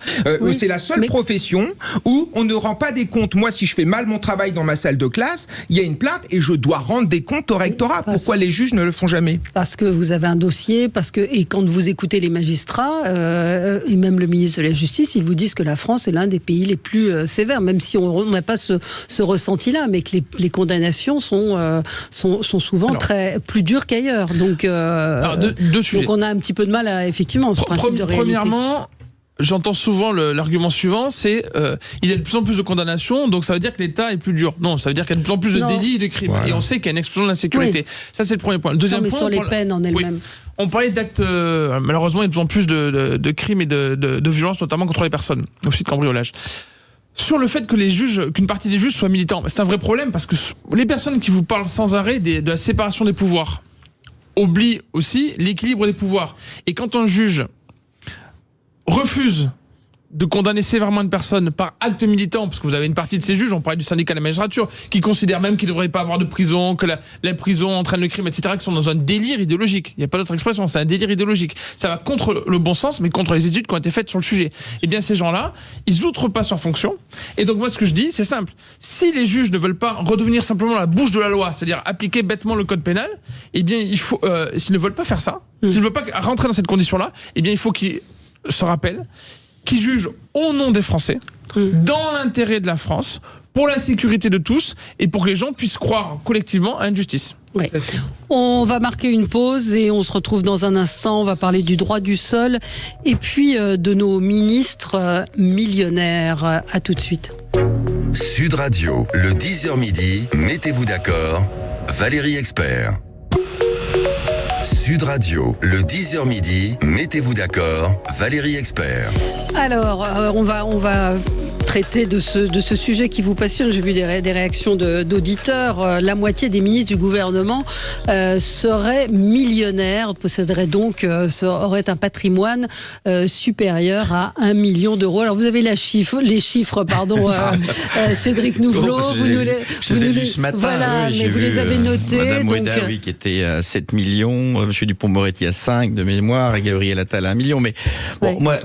C'est la seule profession où on ne rend pas des comptes. Moi, si je fais mal mon travail dans ma salle de classe, il y a une plainte et je dois rendre des comptes au rectorat. Pourquoi les juges ne le font jamais ? Parce que vous avez un dossier, et quand vous écoutez les magistrats, et même le ministre de la Justice, ils vous disent que la France est l'un des pays les plus sévères, même si on n'a pas ce ressenti-là, mais que les condamnations sont souvent plus dures qu'ailleurs. Donc, donc on a un petit peu de mal à, effectivement, ce principe de réalité. Premièrement, j'entends souvent l'argument suivant, c'est il y a de plus en plus de condamnations, donc ça veut dire que l'État est plus dur. Non, ça veut dire qu'il y a de plus en plus de délits et de crimes. Voilà. Et on sait qu'il y a une explosion de l'insécurité. Ça, c'est le premier point. Le deuxième point, sur les peines en elles-mêmes. On parlait d'actes, malheureusement, il y a de plus en plus de crimes et de violences, notamment contre les personnes, aussi de cambriolage. Sur le fait que qu'une partie des juges soient militants, c'est un vrai problème, parce que les personnes qui vous parlent sans arrêt de la séparation des pouvoirs oublient aussi l'équilibre des pouvoirs. Et quand un juge refuse de condamner sévèrement une personne par acte militant, parce que vous avez une partie de ces juges, on parlait du syndicat de la magistrature, qui considèrent même qu'il ne devrait pas avoir de prison, que la prison entraîne le crime, etc., qui sont dans un délire idéologique. Il n'y a pas d'autre expression, c'est un délire idéologique. Ça va contre le bon sens, mais contre les études qui ont été faites sur le sujet. Eh bien, ces gens-là, ils outrepassent leur fonction. Et donc, moi, ce que je dis, c'est simple. Si les juges ne veulent pas redevenir simplement la bouche de la loi, c'est-à-dire appliquer bêtement le code pénal, eh bien, s'ils ne veulent pas faire ça, s'ils ne veulent pas rentrer dans cette condition-là, eh bien, il faut qu'ils se rappellent qui juge au nom des Français, dans l'intérêt de la France, pour la sécurité de tous et pour que les gens puissent croire collectivement à une justice. Oui. On va marquer une pause et on se retrouve dans un instant. On va parler du droit du sol et puis de nos ministres millionnaires. À tout de suite. Sud Radio, le 10h midi, mettez-vous d'accord, Valérie Expert. Sud Radio, le 10h midi, mettez-vous d'accord, Valérie Expert. Alors, on va traiter de ce sujet qui vous passionne. J'ai vu des réactions d'auditeurs. La moitié des ministres du gouvernement seraient millionnaires, posséderaient donc, auraient un patrimoine supérieur à 1 million d'euros. Alors, vous avez les chiffres, Cédric Nouvelot. Je les ai lus ce matin. Voilà, mais vous les avez notés. Madame Oueda, qui était à 7 millions. Monsieur Dupond-Moretti à 5 de mémoire. Et Gabriel Attal à 1 million. Mais bon, moi,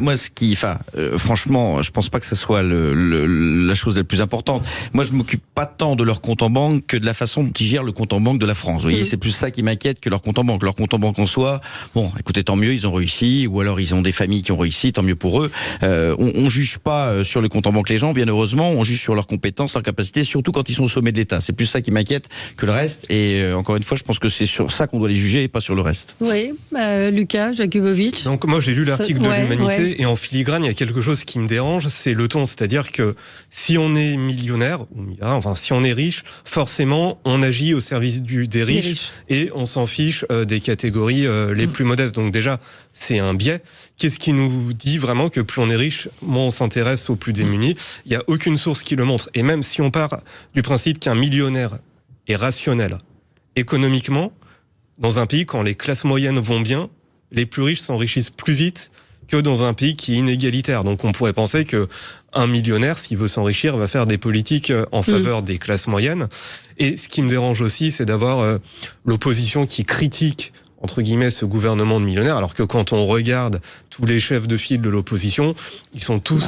franchement, je pense pas que ce soit la chose la plus importante. Moi, je m'occupe pas tant de leur compte en banque que de la façon dont ils gèrent le compte en banque de la France. Vous voyez, c'est plus ça qui m'inquiète que leur compte en banque. Leur compte en banque en soi, bon, écoutez, tant mieux, ils ont réussi, ou alors ils ont des familles qui ont réussi, tant mieux pour eux. On juge pas sur le compte en banque les gens, bien heureusement, on juge sur leurs compétences, leurs capacités, surtout quand ils sont au sommet de l'État. C'est plus ça qui m'inquiète que le reste. Et encore une fois, je pense que c'est sur ça qu'on doit les juger et pas sur le reste. Oui, Lucas Jakubowicz. Donc moi, j'ai lu l'article de l'Humanité et en filigrane, il y a quelque chose qui me dérange, c'est le ton. C'est-à-dire que si on est millionnaire, enfin si on est riche, forcément on agit au service des riches et on s'en fiche des catégories les plus modestes. Donc déjà, c'est un biais. Qu'est-ce qui nous dit vraiment que plus on est riche, moins on s'intéresse aux plus démunis ? Il n'y a aucune source qui le montre. Et même si on part du principe qu'un millionnaire est rationnel économiquement, dans un pays, quand les classes moyennes vont bien, les plus riches s'enrichissent plus vite que dans un pays qui est inégalitaire. Donc on pourrait penser que un millionnaire, s'il veut s'enrichir, va faire des politiques en faveur des classes moyennes. Et ce qui me dérange aussi, c'est d'avoir l'opposition qui critique entre guillemets ce gouvernement de millionnaires, alors que quand on regarde tous les chefs de file de l'opposition, ils sont tous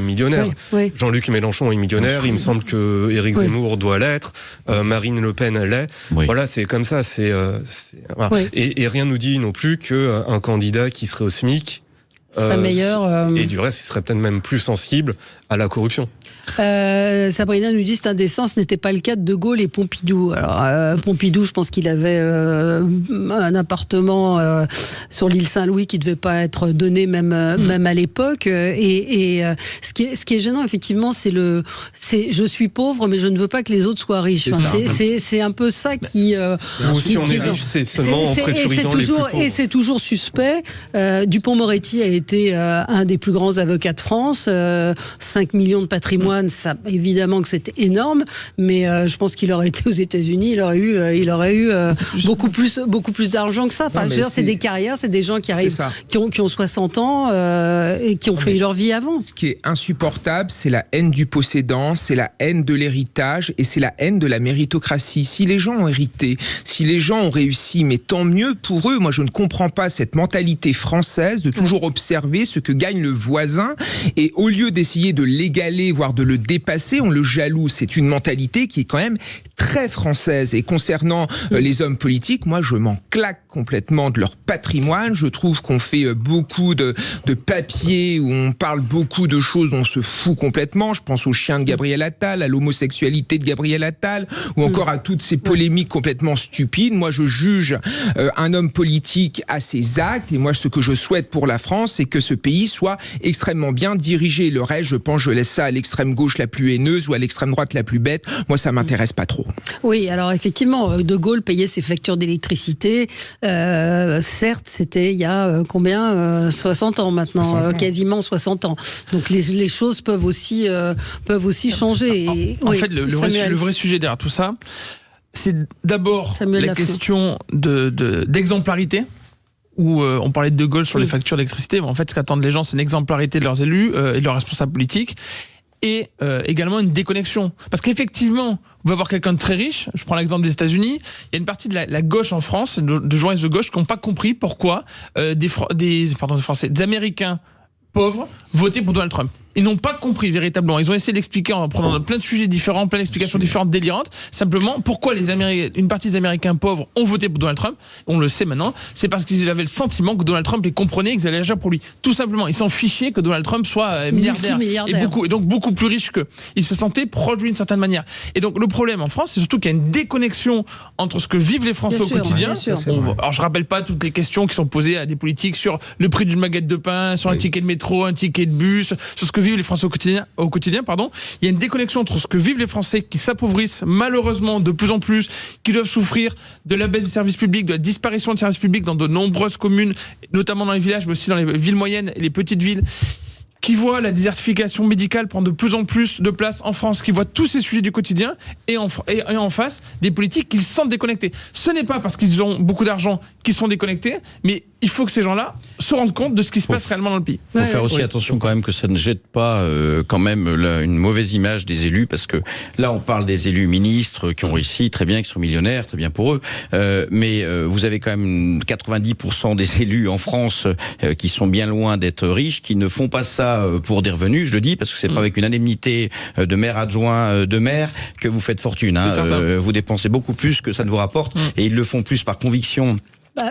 millionnaires. Oui. Jean-Luc Mélenchon est millionnaire, il me semble que Éric Zemmour doit l'être, Marine Le Pen l'est. Oui. Voilà, c'est comme ça. Voilà. Et rien nous dit non plus qu'un candidat qui serait au SMIC serait meilleur. Et du reste, il serait peut-être même plus sensible à la corruption. Sabrina nous dit c'est indécent, ce n'était pas le cas de De Gaulle et Pompidou. Alors Pompidou, je pense qu'il avait un appartement sur l'île Saint-Louis qui devait pas être donné même à l'époque. Et ce qui est gênant effectivement, c'est je suis pauvre mais je ne veux pas que les autres soient riches. C'est un peu ça qui. Nous aussi on est riche, c'est seulement en pressurisant les plus pauvres. Et c'est toujours suspect. Dupond-Moretti a été un des plus grands avocats de France. 5 millions de patrimoine. Ça, évidemment que c'était énorme, mais je pense qu'il aurait été aux États-Unis, il aurait eu beaucoup plus d'argent que ça. Enfin, je veux dire, c'est des carrières, c'est des gens qui arrivent, qui ont 60 ans et qui ont fait leur vie avant. Ce qui est insupportable, c'est la haine du possédant, c'est la haine de l'héritage et c'est la haine de la méritocratie. Si les gens ont hérité, si les gens ont réussi, mais tant mieux pour eux. Moi, je ne comprends pas cette mentalité française de toujours observer ce que gagne le voisin et au lieu d'essayer de l'égaler, voire de le dépasser, on le jaloux. C'est une mentalité qui est quand même très française. Et concernant les hommes politiques, moi, je m'en claque complètement de leur patrimoine. Je trouve qu'on fait beaucoup de papiers où on parle beaucoup de choses dont on se fout complètement. Je pense au chien de Gabriel Attal, à l'homosexualité de Gabriel Attal, ou encore à toutes ces polémiques complètement stupides. Moi, je juge un homme politique à ses actes. Et moi, ce que je souhaite pour la France, c'est que ce pays soit extrêmement bien dirigé. Le reste, je pense, je laisse ça à l'extrême gauche la plus haineuse ou à l'extrême droite la plus bête. Moi, ça m'intéresse pas trop. Oui, alors effectivement, De Gaulle payait ses factures d'électricité. Certes, c'était il y a combien 60 ans maintenant, 60 ans. Quasiment 60 ans. Donc les choses peuvent aussi changer. Et, en fait, le vrai sujet derrière tout ça, c'est d'abord la question d'exemplarité. Où on parlait de Gaulle sur les factures d'électricité. En fait, ce qu'attendent les gens, c'est une exemplarité de leurs élus et de leurs responsables politiques. Et également une déconnexion. Parce qu'effectivement, vous pouvez avoir quelqu'un de très riche, je prends l'exemple des États-Unis, il y a une partie de la gauche en France, de journalistes de gauche, qui n'ont pas compris pourquoi des Américains pauvres votaient pour Donald Trump. Ils n'ont pas compris véritablement. Ils ont essayé d'expliquer en prenant plein de sujets différents, plein d'explications différentes, délirantes. Simplement, pourquoi une partie des Américains pauvres ont voté pour Donald Trump, on le sait maintenant, c'est parce qu'ils avaient le sentiment que Donald Trump les comprenait et qu'ils allaient agir pour lui. Tout simplement, ils s'en fichaient que Donald Trump soit milliardaire. Et donc beaucoup plus riche qu'eux. Ils se sentaient proches de lui d'une certaine manière. Et donc le problème en France, c'est surtout qu'il y a une déconnexion entre ce que vivent les Français au quotidien. Alors je rappelle pas toutes les questions qui sont posées à des politiques sur le prix d'une baguette de pain, sur un ticket de métro, un ticket de bus, sur ce que vivent les Français au quotidien, il y a une déconnexion entre ce que vivent les Français qui s'appauvrissent malheureusement de plus en plus, qui doivent souffrir de la baisse des services publics, de la disparition des services publics dans de nombreuses communes, notamment dans les villages, mais aussi dans les villes moyennes et les petites villes, qui voient la désertification médicale prendre de plus en plus de place en France, qui voient tous ces sujets du quotidien, et en face, des politiques qui se sentent déconnectés. Ce n'est pas parce qu'ils ont beaucoup d'argent qu'ils sont déconnectés, mais il faut que ces gens-là se rendent compte de ce qui se passe réellement dans le pays. Il faut faire aussi attention quand même que ça ne jette pas quand même une mauvaise image des élus, parce que là on parle des élus ministres qui ont réussi, très bien, qui sont millionnaires, très bien pour eux, mais vous avez quand même 90% des élus en France qui sont bien loin d'être riches, qui ne font pas ça pour des revenus, je le dis, parce que c'est pas avec une indemnité de maire adjoint de maire que vous faites fortune. Vous dépensez beaucoup plus que ça ne vous rapporte, et ils le font plus par conviction.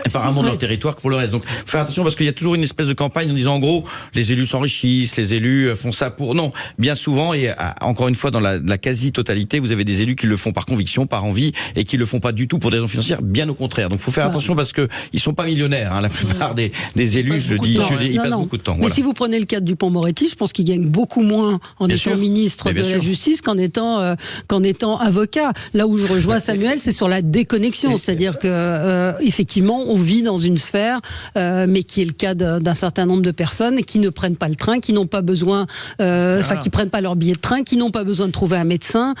Apparemment de leur territoire que pour le reste. Donc, faut faire attention parce qu'il y a toujours une espèce de campagne en disant en gros, les élus s'enrichissent, les élus font ça pour... Non, bien souvent, et encore une fois, dans la quasi-totalité, vous avez des élus qui le font par conviction, par envie, et qui le font pas du tout pour des raisons financières, bien au contraire. Donc, faut faire attention parce que ils sont pas millionnaires, la plupart des élus, ils passent beaucoup de temps. Mais si vous prenez le cas de Dupond-Moretti, je pense qu'il gagne beaucoup moins en étant ministre de la Justice qu'en étant avocat. Là où je rejoins Samuel, c'est sur la déconnexion, c'est-à-dire que effectivement, on vit dans une sphère, mais qui est le cas d'un certain nombre de personnes qui ne prennent pas le train, qui n'ont pas besoin, qui prennent pas leur billet de train, qui n'ont pas besoin de trouver un médecin.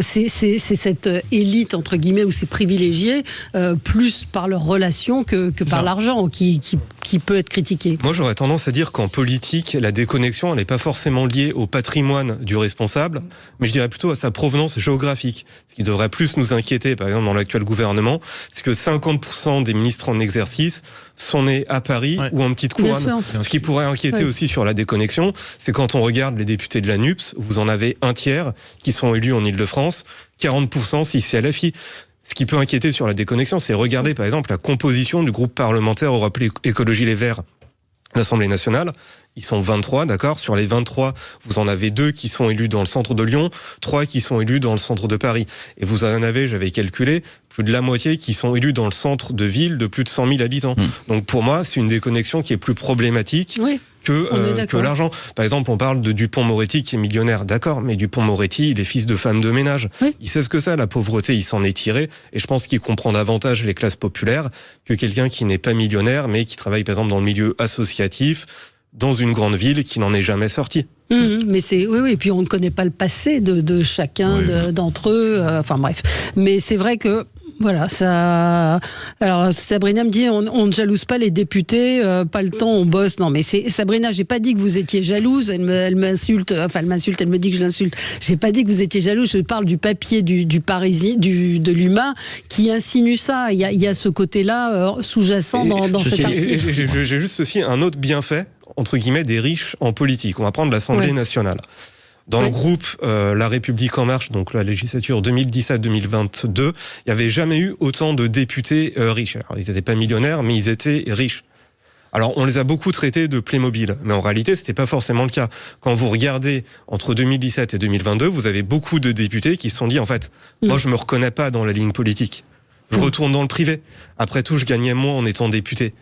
C'est cette élite entre guillemets ou ces privilégiés, plus par leur relation que par l'argent, qui peut être critiqué. Moi, j'aurais tendance à dire qu'en politique, la déconnexion, elle n'est pas forcément liée au patrimoine du responsable, mais je dirais plutôt à sa provenance géographique. Ce qui devrait plus nous inquiéter, par exemple, dans l'actuel gouvernement, c'est que 50% des ministres en exercice sont nés à Paris ou en petite couronne. Ce qui pourrait inquiéter aussi sur la déconnexion, c'est quand on regarde les députés de la NUPS, vous en avez un tiers qui sont élus en Ile-de-France, 40% si c'est LFI. Ce qui peut inquiéter sur la déconnexion, c'est regarder par exemple la composition du groupe parlementaire Europe Écologie Les Verts. l'Assemblée nationale. Ils sont 23, d'accord. Sur les 23, vous en avez 2 qui sont élus dans le centre de Lyon, 3 qui sont élus dans le centre de Paris. Et vous en avez, j'avais calculé, plus de la moitié qui sont élus dans le centre de ville de plus de 100 000 habitants. Donc pour moi, c'est une déconnexion qui est plus problématique que l'argent. Par exemple, on parle de Dupond-Moretti qui est millionnaire, d'accord, mais Dupond-Moretti, il est fils de femme de ménage. Oui. Il sait ce que c'est, la pauvreté, il s'en est tiré. Et je pense qu'il comprend davantage les classes populaires que quelqu'un qui n'est pas millionnaire, mais qui travaille par exemple dans le milieu associatif, dans une grande ville qui n'en est jamais sortie. Mais c'est oui, et puis on ne connaît pas le passé de chacun d'entre eux. Enfin bref, mais c'est vrai que voilà, ça. Alors Sabrina me dit on ne jalouse pas les députés, pas le temps, on bosse. Non, mais c'est Sabrina, j'ai pas dit que vous étiez jalouse. Elle m'insulte. Enfin, elle m'insulte. Elle me dit que je l'insulte. J'ai pas dit que vous étiez jalouse. Je parle du papier du Parisien, de l'Humain, qui insinue ça. Il y a ce côté-là sous-jacent dans cet article. J'ai juste ceci, un autre bienfait entre guillemets des riches en politique. On va prendre l'Assemblée nationale. Dans le groupe La République En Marche, donc la législature 2017-2022, il n'y avait jamais eu autant de députés riches. Alors, ils n'étaient pas millionnaires, mais ils étaient riches. Alors, on les a beaucoup traités de Playmobil, mais en réalité, c'était pas forcément le cas. Quand vous regardez entre 2017 et 2022, vous avez beaucoup de députés qui se sont dit, en fait, moi, je me reconnais pas dans la ligne politique. Je retourne dans le privé. Après tout, je gagnais moins en étant député.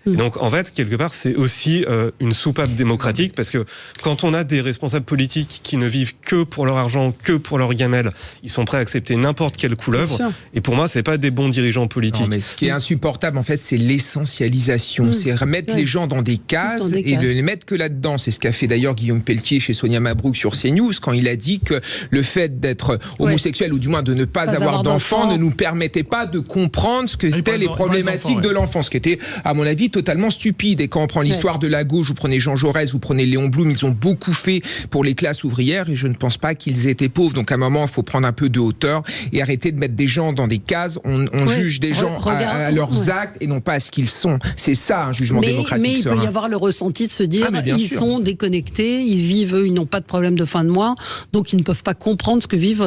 Et donc, en fait, quelque part, c'est aussi une soupape démocratique, parce que quand on a des responsables politiques qui ne vivent que pour leur argent, que pour leur gamelle, ils sont prêts à accepter n'importe quelle couleuvre. Et pour moi, c'est pas des bons dirigeants politiques. Non, mais ce qui est insupportable, en fait, c'est l'essentialisation. C'est remettre les gens dans des cases et les mettre que là-dedans. C'est ce qu'a fait d'ailleurs Guillaume Pelletier chez Sonia Mabrouk sur CNews, quand il a dit que le fait d'être homosexuel, ou du moins de ne pas avoir d'enfants, ne nous permettait pas de comprendre ce que étaient les problématiques de l'enfance, qui était, à mon avis, totalement stupide. Et quand on prend l'histoire de la gauche, vous prenez Jean Jaurès, vous prenez Léon Blum, ils ont beaucoup fait pour les classes ouvrières, et je ne pense pas qu'ils étaient pauvres. Donc à un moment, il faut prendre un peu de hauteur et arrêter de mettre des gens dans des cases. On juge des gens à leurs actes et non pas à ce qu'ils sont. C'est ça un jugement démocratique. Mais il peut y avoir le ressenti de se dire ils sont déconnectés, ils vivent, ils n'ont pas de problème de fin de mois, donc ils ne peuvent pas comprendre ce que vivent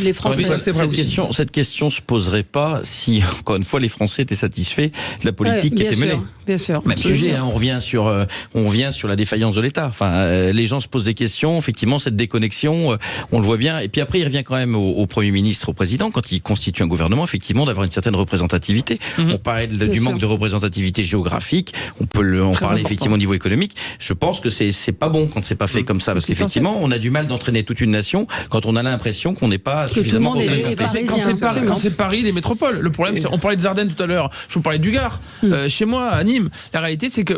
les Français. Cette question se poserait pas si, encore une fois, les Français étaient satisfaits de la politique qui était menée. Bien sûr. Même sujet, on revient sur la défaillance de l'État. Enfin, les gens se posent des questions. Effectivement, cette déconnexion, on le voit bien. Et puis après, il revient quand même au Premier ministre, au Président, quand il constitue un gouvernement, effectivement, d'avoir une certaine représentativité. On parlait du manque de représentativité géographique. On peut en parler effectivement au niveau économique. Je pense que c'est pas bon quand c'est pas fait comme ça, parce qu'effectivement, on a du mal d'entraîner toute une nation quand on a l'impression qu'on n'est pas suffisamment représenté. Quand c'est Paris, les métropoles. Le problème, c'est, on parlait des Ardennes tout à l'heure. Je vous parlais du Gard. Chez moi, à Nîmes, la réalité, c'est que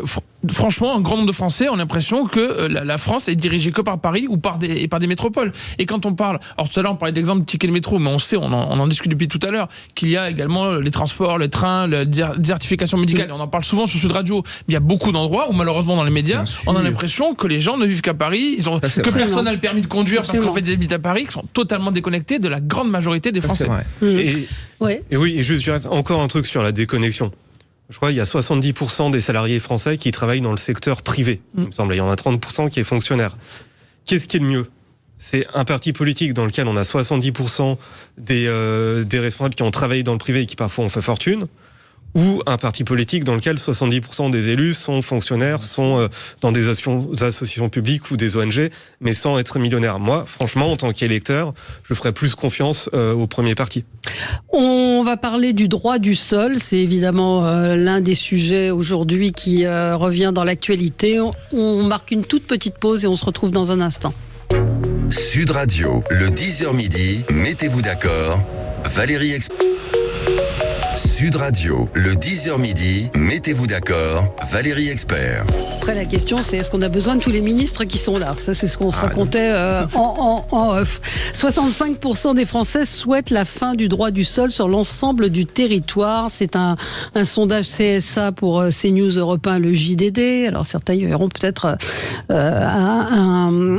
franchement, un grand nombre de Français ont l'impression que la France est dirigée que par Paris ou par des métropoles. Et quand on parle, alors tout à l'heure on parlait d'exemple de ticket de métro, mais on sait, on en discute depuis tout à l'heure, qu'il y a également les transports, les trains, la désertification médicale. Et on en parle souvent sur Sud Radio. Il y a beaucoup d'endroits où malheureusement dans les médias, on a l'impression que les gens ne vivent qu'à Paris, que personne n'a le permis de conduire parce qu'en fait ils habitent à Paris, qui sont totalement déconnectés de la grande majorité des Français. Et oui, et juste encore un truc sur la déconnexion. Je crois qu'il y a 70% des salariés français qui travaillent dans le secteur privé. Il me semble, il y en a 30% qui est fonctionnaire. Qu'est-ce qui est le mieux ? C'est un parti politique dans lequel on a 70% des responsables qui ont travaillé dans le privé et qui parfois ont fait fortune, ou un parti politique dans lequel 70% des élus sont fonctionnaires, sont dans des associations publiques ou des ONG, mais sans être millionnaires. Moi, franchement, en tant qu'électeur, je ferais plus confiance au premier parti. On va parler du droit du sol. C'est évidemment l'un des sujets aujourd'hui qui revient dans l'actualité. On marque une toute petite pause et on se retrouve dans un instant. Sud Radio, le 10h midi, mettez-vous d'accord, Valérie Sud Radio, le 10h midi, mettez-vous d'accord, Valérie Expert. Après, la question, c'est est-ce qu'on a besoin de tous les ministres qui sont là ? Ça, c'est ce qu'on se racontait en off. 65% des Français souhaitent la fin du droit du sol sur l'ensemble du territoire. C'est un sondage CSA pour CNews, Europe 1, le JDD. Alors, certains y verront peut-être un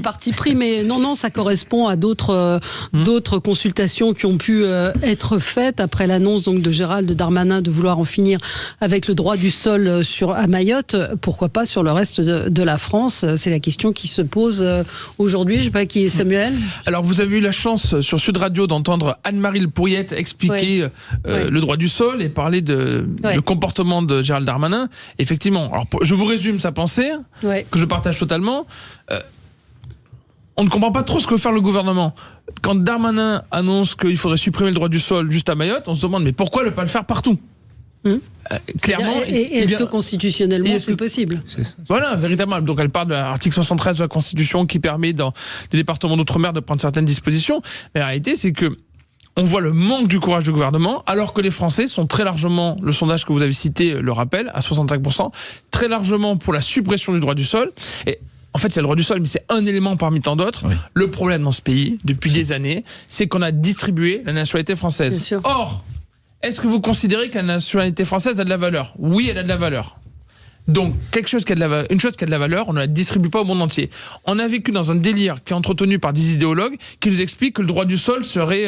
parti pris, mais non, ça correspond à d'autres consultations qui ont pu être faites après l'annonce l'annonce donc de Gérald Darmanin de vouloir en finir avec le droit du sol à Mayotte, pourquoi pas sur le reste de la France? C'est la question qui se pose aujourd'hui. Je ne sais pas qui est Samuel. Alors vous avez eu la chance sur Sud Radio d'entendre Anne-Marie Le Pourriette expliquer le droit du sol et parler du comportement de Gérald Darmanin. Effectivement, alors je vous résume sa pensée, que je partage totalement. On ne comprend pas trop ce que veut faire le gouvernement. Quand Darmanin annonce qu'il faudrait supprimer le droit du sol juste à Mayotte, on se demande mais pourquoi ne pas le faire partout? Clairement. Est-ce que constitutionnellement c'est possible? Voilà, véritablement. Donc elle parle de l'article 73 de la Constitution qui permet dans les départements d'outre-mer de prendre certaines dispositions. Mais la réalité, c'est que on voit le manque du courage du gouvernement, alors que les Français sont très largement, le sondage que vous avez cité le rappelle, à 65%, très largement pour la suppression du droit du sol. Et en fait, c'est le droit du sol, mais c'est un élément parmi tant d'autres. Oui. Le problème dans ce pays, depuis des années, c'est qu'on a distribué la nationalité française. Or, est-ce que vous considérez que la nationalité française a de la valeur? Oui, elle a de la valeur. Donc, une chose qui a de la valeur, on ne la distribue pas au monde entier. On a vécu dans un délire qui est entretenu par des idéologues qui nous expliquent que le droit du sol serait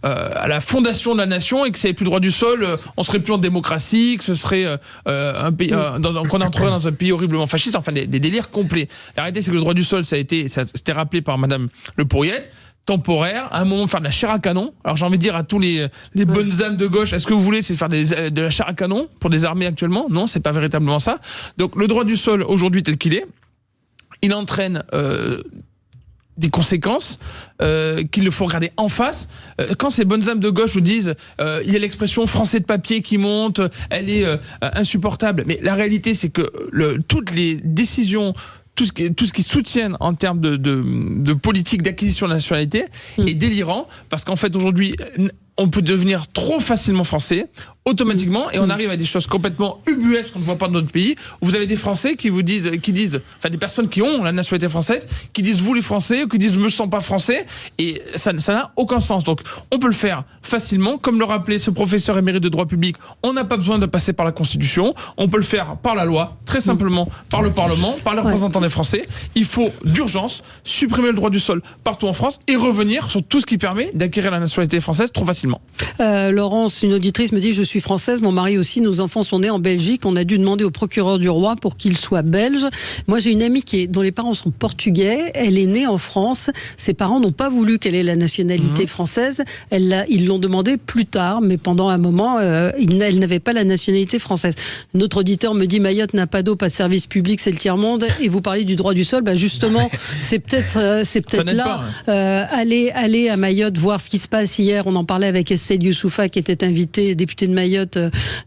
à la fondation de la nation et que s'il n'y avait plus de droit du sol, on serait plus en démocratie, que ce serait un pays, qu'on entrerait dans un pays horriblement fasciste, enfin des délires complets. La réalité, c'est que le droit du sol, c'était rappelé par Madame Le Pourriette, temporaire, à un moment faire de la chair à canon. Alors j'ai envie de dire à tous les bonnes âmes de gauche, est-ce que vous voulez c'est faire de la chair à canon pour des armées actuellement? Non, c'est pas véritablement ça. Donc le droit du sol aujourd'hui tel qu'il est, il entraîne des conséquences qu'il faut regarder en face. Quand ces bonnes âmes de gauche vous disent il y a l'expression français de papier qui monte, elle est insupportable. Mais la réalité c'est que toutes les décisions, tout ce qui soutiennent en termes de politique d'acquisition de nationalité est délirant, parce qu'en fait aujourd'hui on peut devenir trop facilement français automatiquement et on arrive à des choses complètement ubuesques qu'on ne voit pas dans d'autres pays, où vous avez des Français qui disent, enfin des personnes qui ont la nationalité française, qui disent vous les Français, ou qui disent je me sens pas français, et ça n'a aucun sens. Donc on peut le faire facilement, comme le rappelait ce professeur émérite de droit public, on n'a pas besoin de passer par la Constitution, on peut le faire par la loi, très simplement, par le Parlement, par les représentants des Français. Il faut d'urgence supprimer le droit du sol partout en France et revenir sur tout ce qui permet d'acquérir la nationalité française trop facilement. Laurence, une auditrice me dit je suis française, mon mari aussi, nos enfants sont nés en Belgique, on a dû demander au procureur du roi pour qu'il soit belge. Moi j'ai une amie dont les parents sont portugais, elle est née en France, ses parents n'ont pas voulu qu'elle ait la nationalité française, ils l'ont demandé plus tard, mais pendant un moment elle n'avait pas la nationalité française. Notre auditeur me dit Mayotte n'a pas d'eau, pas de service public, c'est le tiers-monde, et vous parlez du droit du sol, justement c'est peut-être là, aller à Mayotte, voir ce qui se passe. Hier on en parlait avec Estelle Youssoufa qui était invitée, députée de Mayotte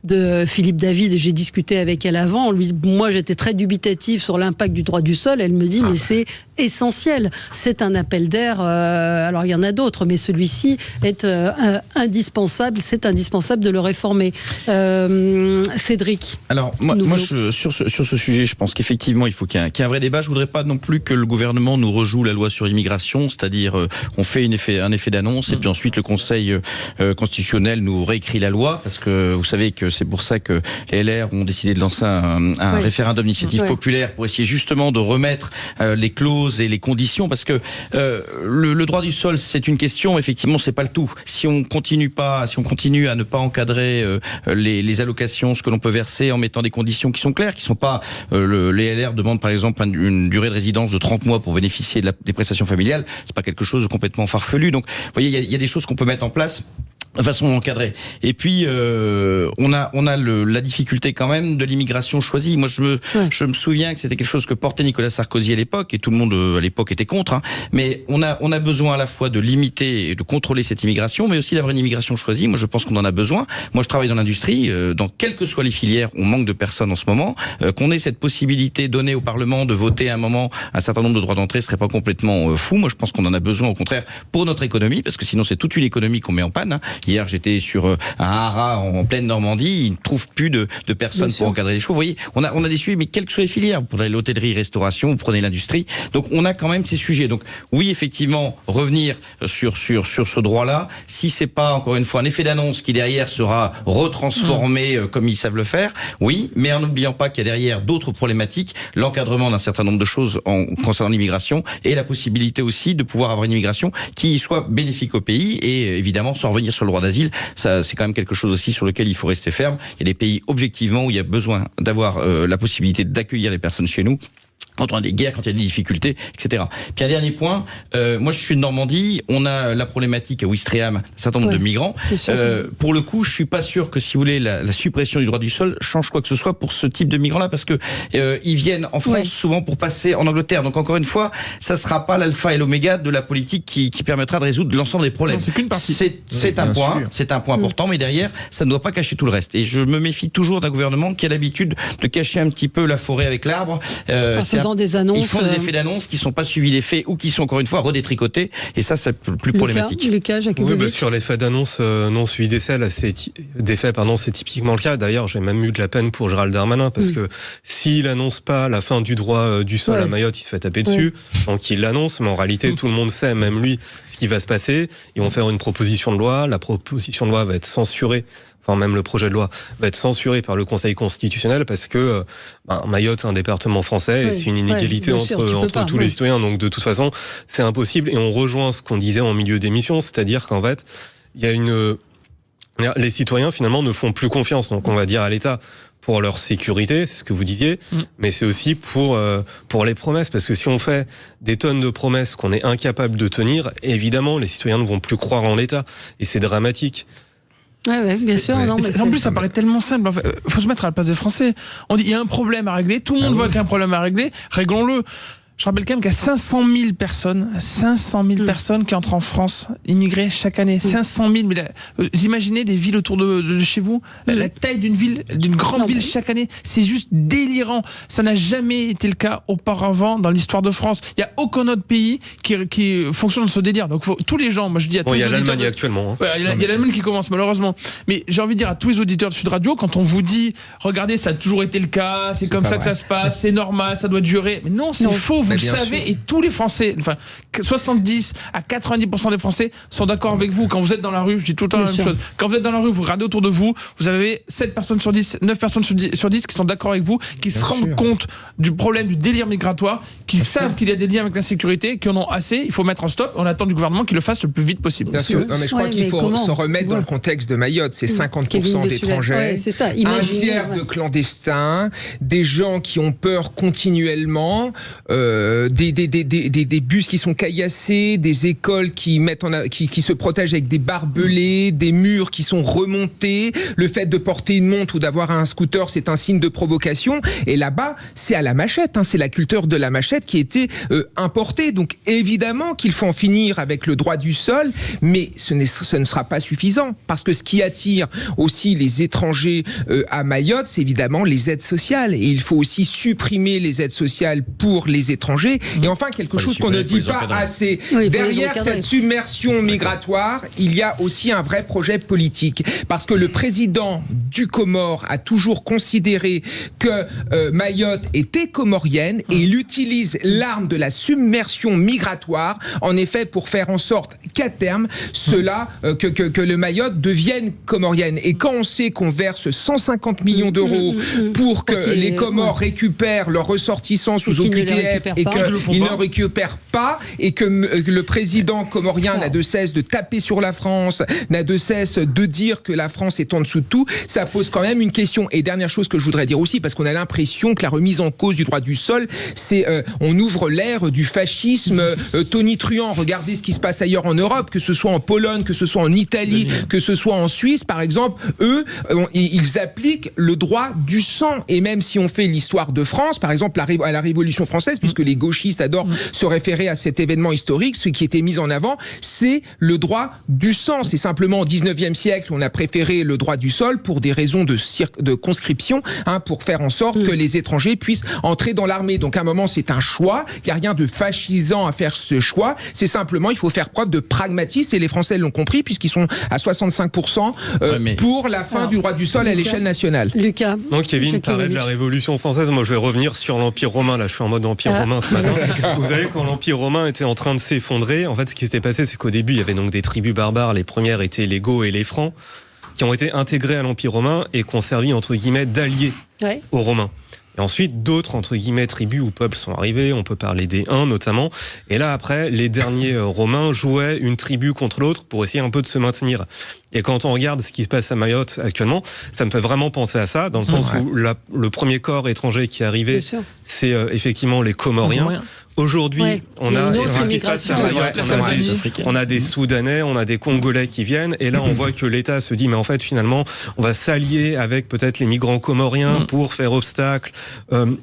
de Philippe David, et j'ai discuté avec elle avant. Moi j'étais très dubitative sur l'impact du droit du sol, elle me dit mais c'est essentiel, c'est un appel d'air, alors il y en a d'autres, mais celui-ci est indispensable, c'est indispensable de le réformer. Cédric. Alors moi sur ce sujet, je pense qu'effectivement il faut qu'il y ait un vrai débat. Je voudrais pas non plus que le gouvernement nous rejoue la loi sur l'immigration, c'est-à-dire on fait un effet d'annonce et puis ensuite le Conseil constitutionnel nous réécrit la loi, parce que vous savez que c'est pour ça que les LR ont décidé de lancer un référendum d'initiative populaire pour essayer justement de remettre les clauses et les conditions, parce que le droit du sol c'est une question, effectivement c'est pas le tout. Si on continue à ne pas encadrer les allocations, ce que l'on peut verser en mettant des conditions qui sont claires, qui sont pas les LR demandent par exemple une durée de résidence de 30 mois pour bénéficier des prestations familiales, c'est pas quelque chose de complètement farfelu. Donc vous voyez, il y a des choses qu'on peut mettre en place de façon encadrée. Et puis on a la difficulté quand même de l'immigration choisie. Moi je me souviens que c'était quelque chose que portait Nicolas Sarkozy à l'époque, et tout le monde à l'époque était contre, hein. Mais on a besoin à la fois de limiter et de contrôler cette immigration, mais aussi d'avoir une immigration choisie. Moi je pense qu'on en a besoin. Moi je travaille dans l'industrie, dans quelles que soient les filières, on manque de personnes en ce moment. Qu'on ait cette possibilité donnée au Parlement de voter à un moment un certain nombre de droits d'entrée serait pas complètement fou. Moi je pense qu'on en a besoin au contraire pour notre économie, parce que sinon c'est toute une économie qu'on met en panne, hein. Hier, j'étais sur un haras en pleine Normandie. Ils ne trouvent plus de personnes pour encadrer les chevaux. Vous voyez, on a des sujets, mais quelles que soient les filières. Vous prenez l'hôtellerie, restauration, vous prenez l'industrie. Donc, on a quand même ces sujets. Donc, oui, effectivement, revenir sur ce droit-là. Si c'est pas, encore une fois, un effet d'annonce qui derrière sera retransformé comme ils savent le faire, oui, mais en n'oubliant pas qu'il y a derrière d'autres problématiques, l'encadrement d'un certain nombre de choses concernant l'immigration et la possibilité aussi de pouvoir avoir une immigration qui soit bénéfique au pays et évidemment sans revenir sur le le droit d'asile, ça c'est quand même quelque chose aussi sur lequel il faut rester ferme. Il y a des pays objectivement où il y a besoin d'avoir la possibilité d'accueillir les personnes chez nous. Quand on a des guerres, quand il y a des difficultés, etc. Puis un dernier point, moi je suis de Normandie, on a la problématique à Ouistreham, un certain nombre de migrants. Pour le coup, je suis pas sûr que si vous voulez la suppression du droit du sol change quoi que ce soit pour ce type de migrants-là, parce que ils viennent en France souvent pour passer en Angleterre. Donc encore une fois, ça sera pas l'alpha et l'oméga de la politique qui permettra de résoudre l'ensemble des problèmes. C'est qu'une partie. C'est un point important, mais derrière, ça ne doit pas cacher tout le reste. Et je me méfie toujours d'un gouvernement qui a l'habitude de cacher un petit peu la forêt avec l'arbre. Des annonces, ils font des effets d'annonce qui ne sont pas suivis des faits ou qui sont encore une fois redétricotés, et ça c'est plus problématique. Lucas, sur l'effet d'annonce non suivi des faits, c'est typiquement le cas. D'ailleurs, j'ai même eu de la peine pour Gérald Darmanin, parce que s'il annonce pas la fin du droit du sol à Mayotte, il se fait taper dessus. Donc il l'annonce, mais en réalité tout le monde sait, même lui, ce qui va se passer. Ils vont faire une proposition de loi, la proposition de loi va être censurée. Enfin, même le projet de loi va être censuré par le Conseil constitutionnel, parce que Mayotte, c'est un département français, et c'est une inégalité entre tous les citoyens. Donc de toute façon, c'est impossible. Et on rejoint ce qu'on disait en milieu d'émission, c'est-à-dire qu'en fait, il y a les citoyens finalement ne font plus confiance. Donc on va dire à l'État pour leur sécurité, c'est ce que vous disiez, mais c'est aussi pour les promesses, parce que si on fait des tonnes de promesses qu'on est incapable de tenir, évidemment les citoyens ne vont plus croire en l'État, et c'est dramatique. Ouais, bien sûr. Non, mais en plus, ça paraît tellement simple. En fait, faut se mettre à la place des Français. On dit il y a un problème à régler. Tout le monde voit qu'il y a un problème à régler. Réglons-le. Je rappelle quand même qu'il y a 500 000 personnes qui entrent en France, immigrées chaque année. 500 000. Mais vous imaginez des villes autour de chez vous, la taille d'une ville, d'une grande ville chaque année, c'est juste délirant. Ça n'a jamais été le cas auparavant dans l'histoire de France. Il n'y a aucun autre pays qui fonctionne dans ce délire. Donc tous les gens, moi je dis à tous les auditeurs... Il y a l'Allemagne actuellement. Il y a l'Allemagne qui commence malheureusement. Mais j'ai envie de dire à tous les auditeurs de Sud Radio, quand on vous dit, regardez, ça a toujours été le cas, c'est comme ça que ça se passe, c'est normal, ça doit durer. Mais non, c'est faux. Vous le savez, et tous les Français, enfin 70 à 90% des Français sont d'accord avec vous. Quand vous êtes dans la rue, je dis tout le temps la même chose. Quand vous êtes dans la rue, vous regardez autour de vous, vous avez 7 personnes sur 10, 9 personnes sur 10 qui sont d'accord avec vous, qui se rendent compte du problème du délire migratoire, qui savent qu'il y a des liens avec l'insécurité, qui en ont assez. Il faut mettre un stop. On attend du gouvernement qu'il le fasse le plus vite possible. Parce que, non, mais je crois qu'il faut se remettre dans le contexte de Mayotte. C'est 50% d'étrangers, c'est ça. Un tiers de clandestins, des gens qui ont peur continuellement, des bus qui sont caillassés, des écoles qui se protègent avec des barbelés, des murs qui sont remontés. Le fait de porter une montre ou d'avoir un scooter, c'est un signe de provocation. Et là-bas, c'est à la machette. C'est la culture de la machette qui a été importée. Donc évidemment qu'il faut en finir avec le droit du sol, mais ce ne sera pas suffisant. Parce que ce qui attire aussi les étrangers à Mayotte, c'est évidemment les aides sociales. Et il faut aussi supprimer les aides sociales pour les étrangers. Et enfin, quelque chose qu'on ne dit pas assez. Derrière cette submersion migratoire, il y a aussi un vrai projet politique. Parce que le président du Comore a toujours considéré que Mayotte était comorienne, et il utilise l'arme de la submersion migratoire, en effet, pour faire en sorte qu'à terme, que le Mayotte devienne comorienne. Et quand on sait qu'on verse 150 millions d'euros pour que les Comores récupèrent leurs ressortissants sous OQTF, et qu'ils ne récupèrent pas, et que le président comorien n'a de cesse de taper sur la France, n'a de cesse de dire que la France est en dessous de tout, ça pose quand même une question. Et dernière chose que je voudrais dire aussi, parce qu'on a l'impression que la remise en cause du droit du sol, c'est on ouvre l'ère du fascisme tonitruant. Regardez ce qui se passe ailleurs en Europe, que ce soit en Pologne, que ce soit en Italie, que ce soit en Suisse, par exemple. Eux, ils appliquent le droit du sang. Et même si on fait l'histoire de France, par exemple, à la Révolution française, puisque les gauchistes adorent se référer à cet événement historique, ce qui était mis en avant, c'est le droit du sang. C'est simplement au 19e siècle, on a préféré le droit du sol pour des raisons de conscription, pour faire en sorte que les étrangers puissent entrer dans l'armée. Donc à un moment, c'est un choix. Il n'y a rien de fascisant à faire ce choix. C'est simplement, il faut faire preuve de pragmatisme, et les Français l'ont compris, puisqu'ils sont à 65% pour la fin du droit du sol à l'échelle nationale. Lucas. Donc Kevin parlait de la Révolution française. Moi, je vais revenir sur l'Empire romain. Là, je suis en mode Empire romain ce matin. Vous savez, quand l'Empire romain était en train de s'effondrer, en fait, ce qui s'était passé, c'est qu'au début, il y avait donc des tribus barbares. Les premières étaient les Goths et les Francs, qui ont été intégrés à l'Empire romain et qui ont servi, entre guillemets, d'alliés aux Romains. Et ensuite, d'autres, entre guillemets, tribus ou peuples sont arrivés. On peut parler des Huns, notamment. Et là, après, les derniers Romains jouaient une tribu contre l'autre pour essayer un peu de se maintenir. Et quand on regarde ce qui se passe à Mayotte actuellement, ça me fait vraiment penser à ça, dans le sens où le premier corps étranger qui est arrivé, c'est effectivement les Comoriens. Aujourd'hui, on a ce qui se passe à Mayotte, on a des Soudanais, on a des Congolais qui viennent, et là on voit que l'État se dit, mais en fait finalement, on va s'allier avec peut-être les migrants comoriens pour faire obstacle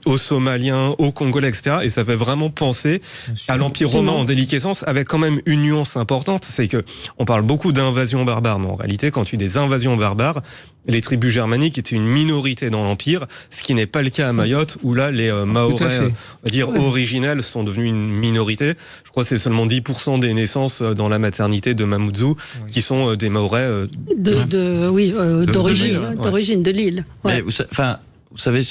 aux Somaliens, aux Congolais, etc. Et ça fait vraiment penser à l'Empire romain en déliquescence, avec quand même une nuance importante, c'est que on parle beaucoup d'invasion barbare, mais en réalité, quand il y a eu des invasions barbares, les tribus germaniques étaient une minorité dans l'Empire, ce qui n'est pas le cas à Mayotte, où là, les Mahorais, on va dire, originels sont devenus une minorité. Je crois que c'est seulement 10% des naissances dans la maternité de Mamoudzou qui sont des Mahorais d'origine, de l'île. Ouais. Vous savez, là,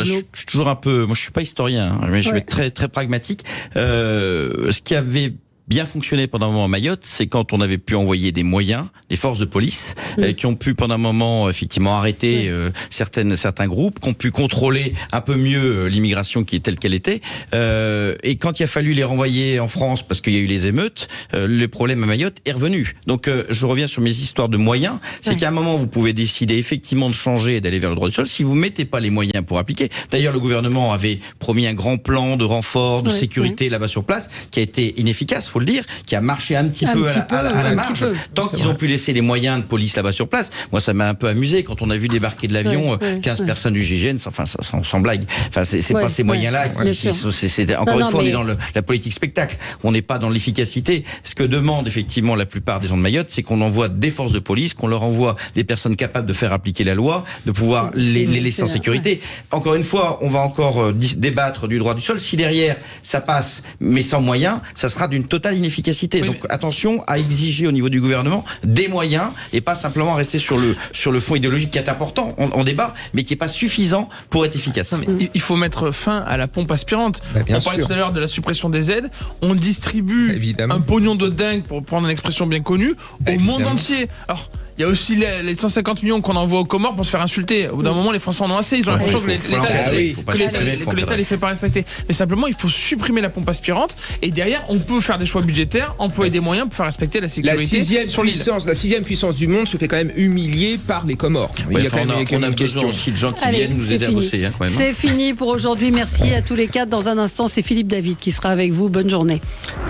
je suis toujours un peu... Moi, je suis pas historien, mais je vais être très, très pragmatique. Ce qui avait bien fonctionné pendant un moment à Mayotte, c'est quand on avait pu envoyer des moyens, des forces de police, qui ont pu pendant un moment effectivement arrêter certains groupes, qui ont pu contrôler un peu mieux l'immigration qui est telle qu'elle était. Et quand il a fallu les renvoyer en France parce qu'il y a eu les émeutes, le problème à Mayotte est revenu. Donc je reviens sur mes histoires de moyens. C'est qu'à un moment vous pouvez décider effectivement de changer et d'aller vers le droit du sol si vous mettez pas les moyens pour appliquer. D'ailleurs le gouvernement avait promis un grand plan de renfort, de sécurité là-bas sur place, qui a été inefficace, faut le dire, qui a marché un petit peu à la marge. Tant qu'ils ont pu laisser les moyens de police là-bas sur place, moi ça m'a un peu amusé quand on a vu débarquer de l'avion 15 personnes du GIGN, enfin sans blague. Enfin c'est pas ces moyens-là c'est encore une fois on est dans la politique spectacle. On n'est pas dans l'efficacité. Ce que demandent effectivement la plupart des gens de Mayotte, c'est qu'on envoie des forces de police, qu'on leur envoie des personnes capables de faire appliquer la loi, de pouvoir les laisser en sécurité. Encore une fois, on va encore débattre du droit du sol. Si derrière ça passe, mais sans moyens, ça sera d'une totale inefficacité. Donc attention à exiger au niveau du gouvernement des moyens et pas simplement rester sur le fond idéologique qui est important, on débat, mais qui n'est pas suffisant pour être efficace. Non, mais il faut mettre fin à la pompe aspirante. On parlait tout à l'heure de la suppression des aides. On distribue un pognon de dingue, pour prendre une expression bien connue, au monde entier. Alors, il y a aussi les 150 millions qu'on envoie aux Comores pour se faire insulter. Au bout d'un moment, les Français en ont assez. Ils ont l'impression que l'État les fait pas respecter. Mais simplement, il faut supprimer la pompe aspirante. Et derrière, on peut faire des choix budgétaires, employer des moyens pour faire respecter la sécurité sur l'île. La sixième puissance du monde se fait quand même humilier par les Comores. Il y a quand même une question aussi de gens qui viennent nous aider à bosser. C'est fini pour aujourd'hui. Merci à tous les quatre. Dans un instant, c'est Philippe David qui sera avec vous. Bonne journée.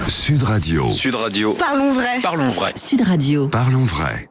Sud Radio. Parlons vrai. Sud Radio. Parlons vrai.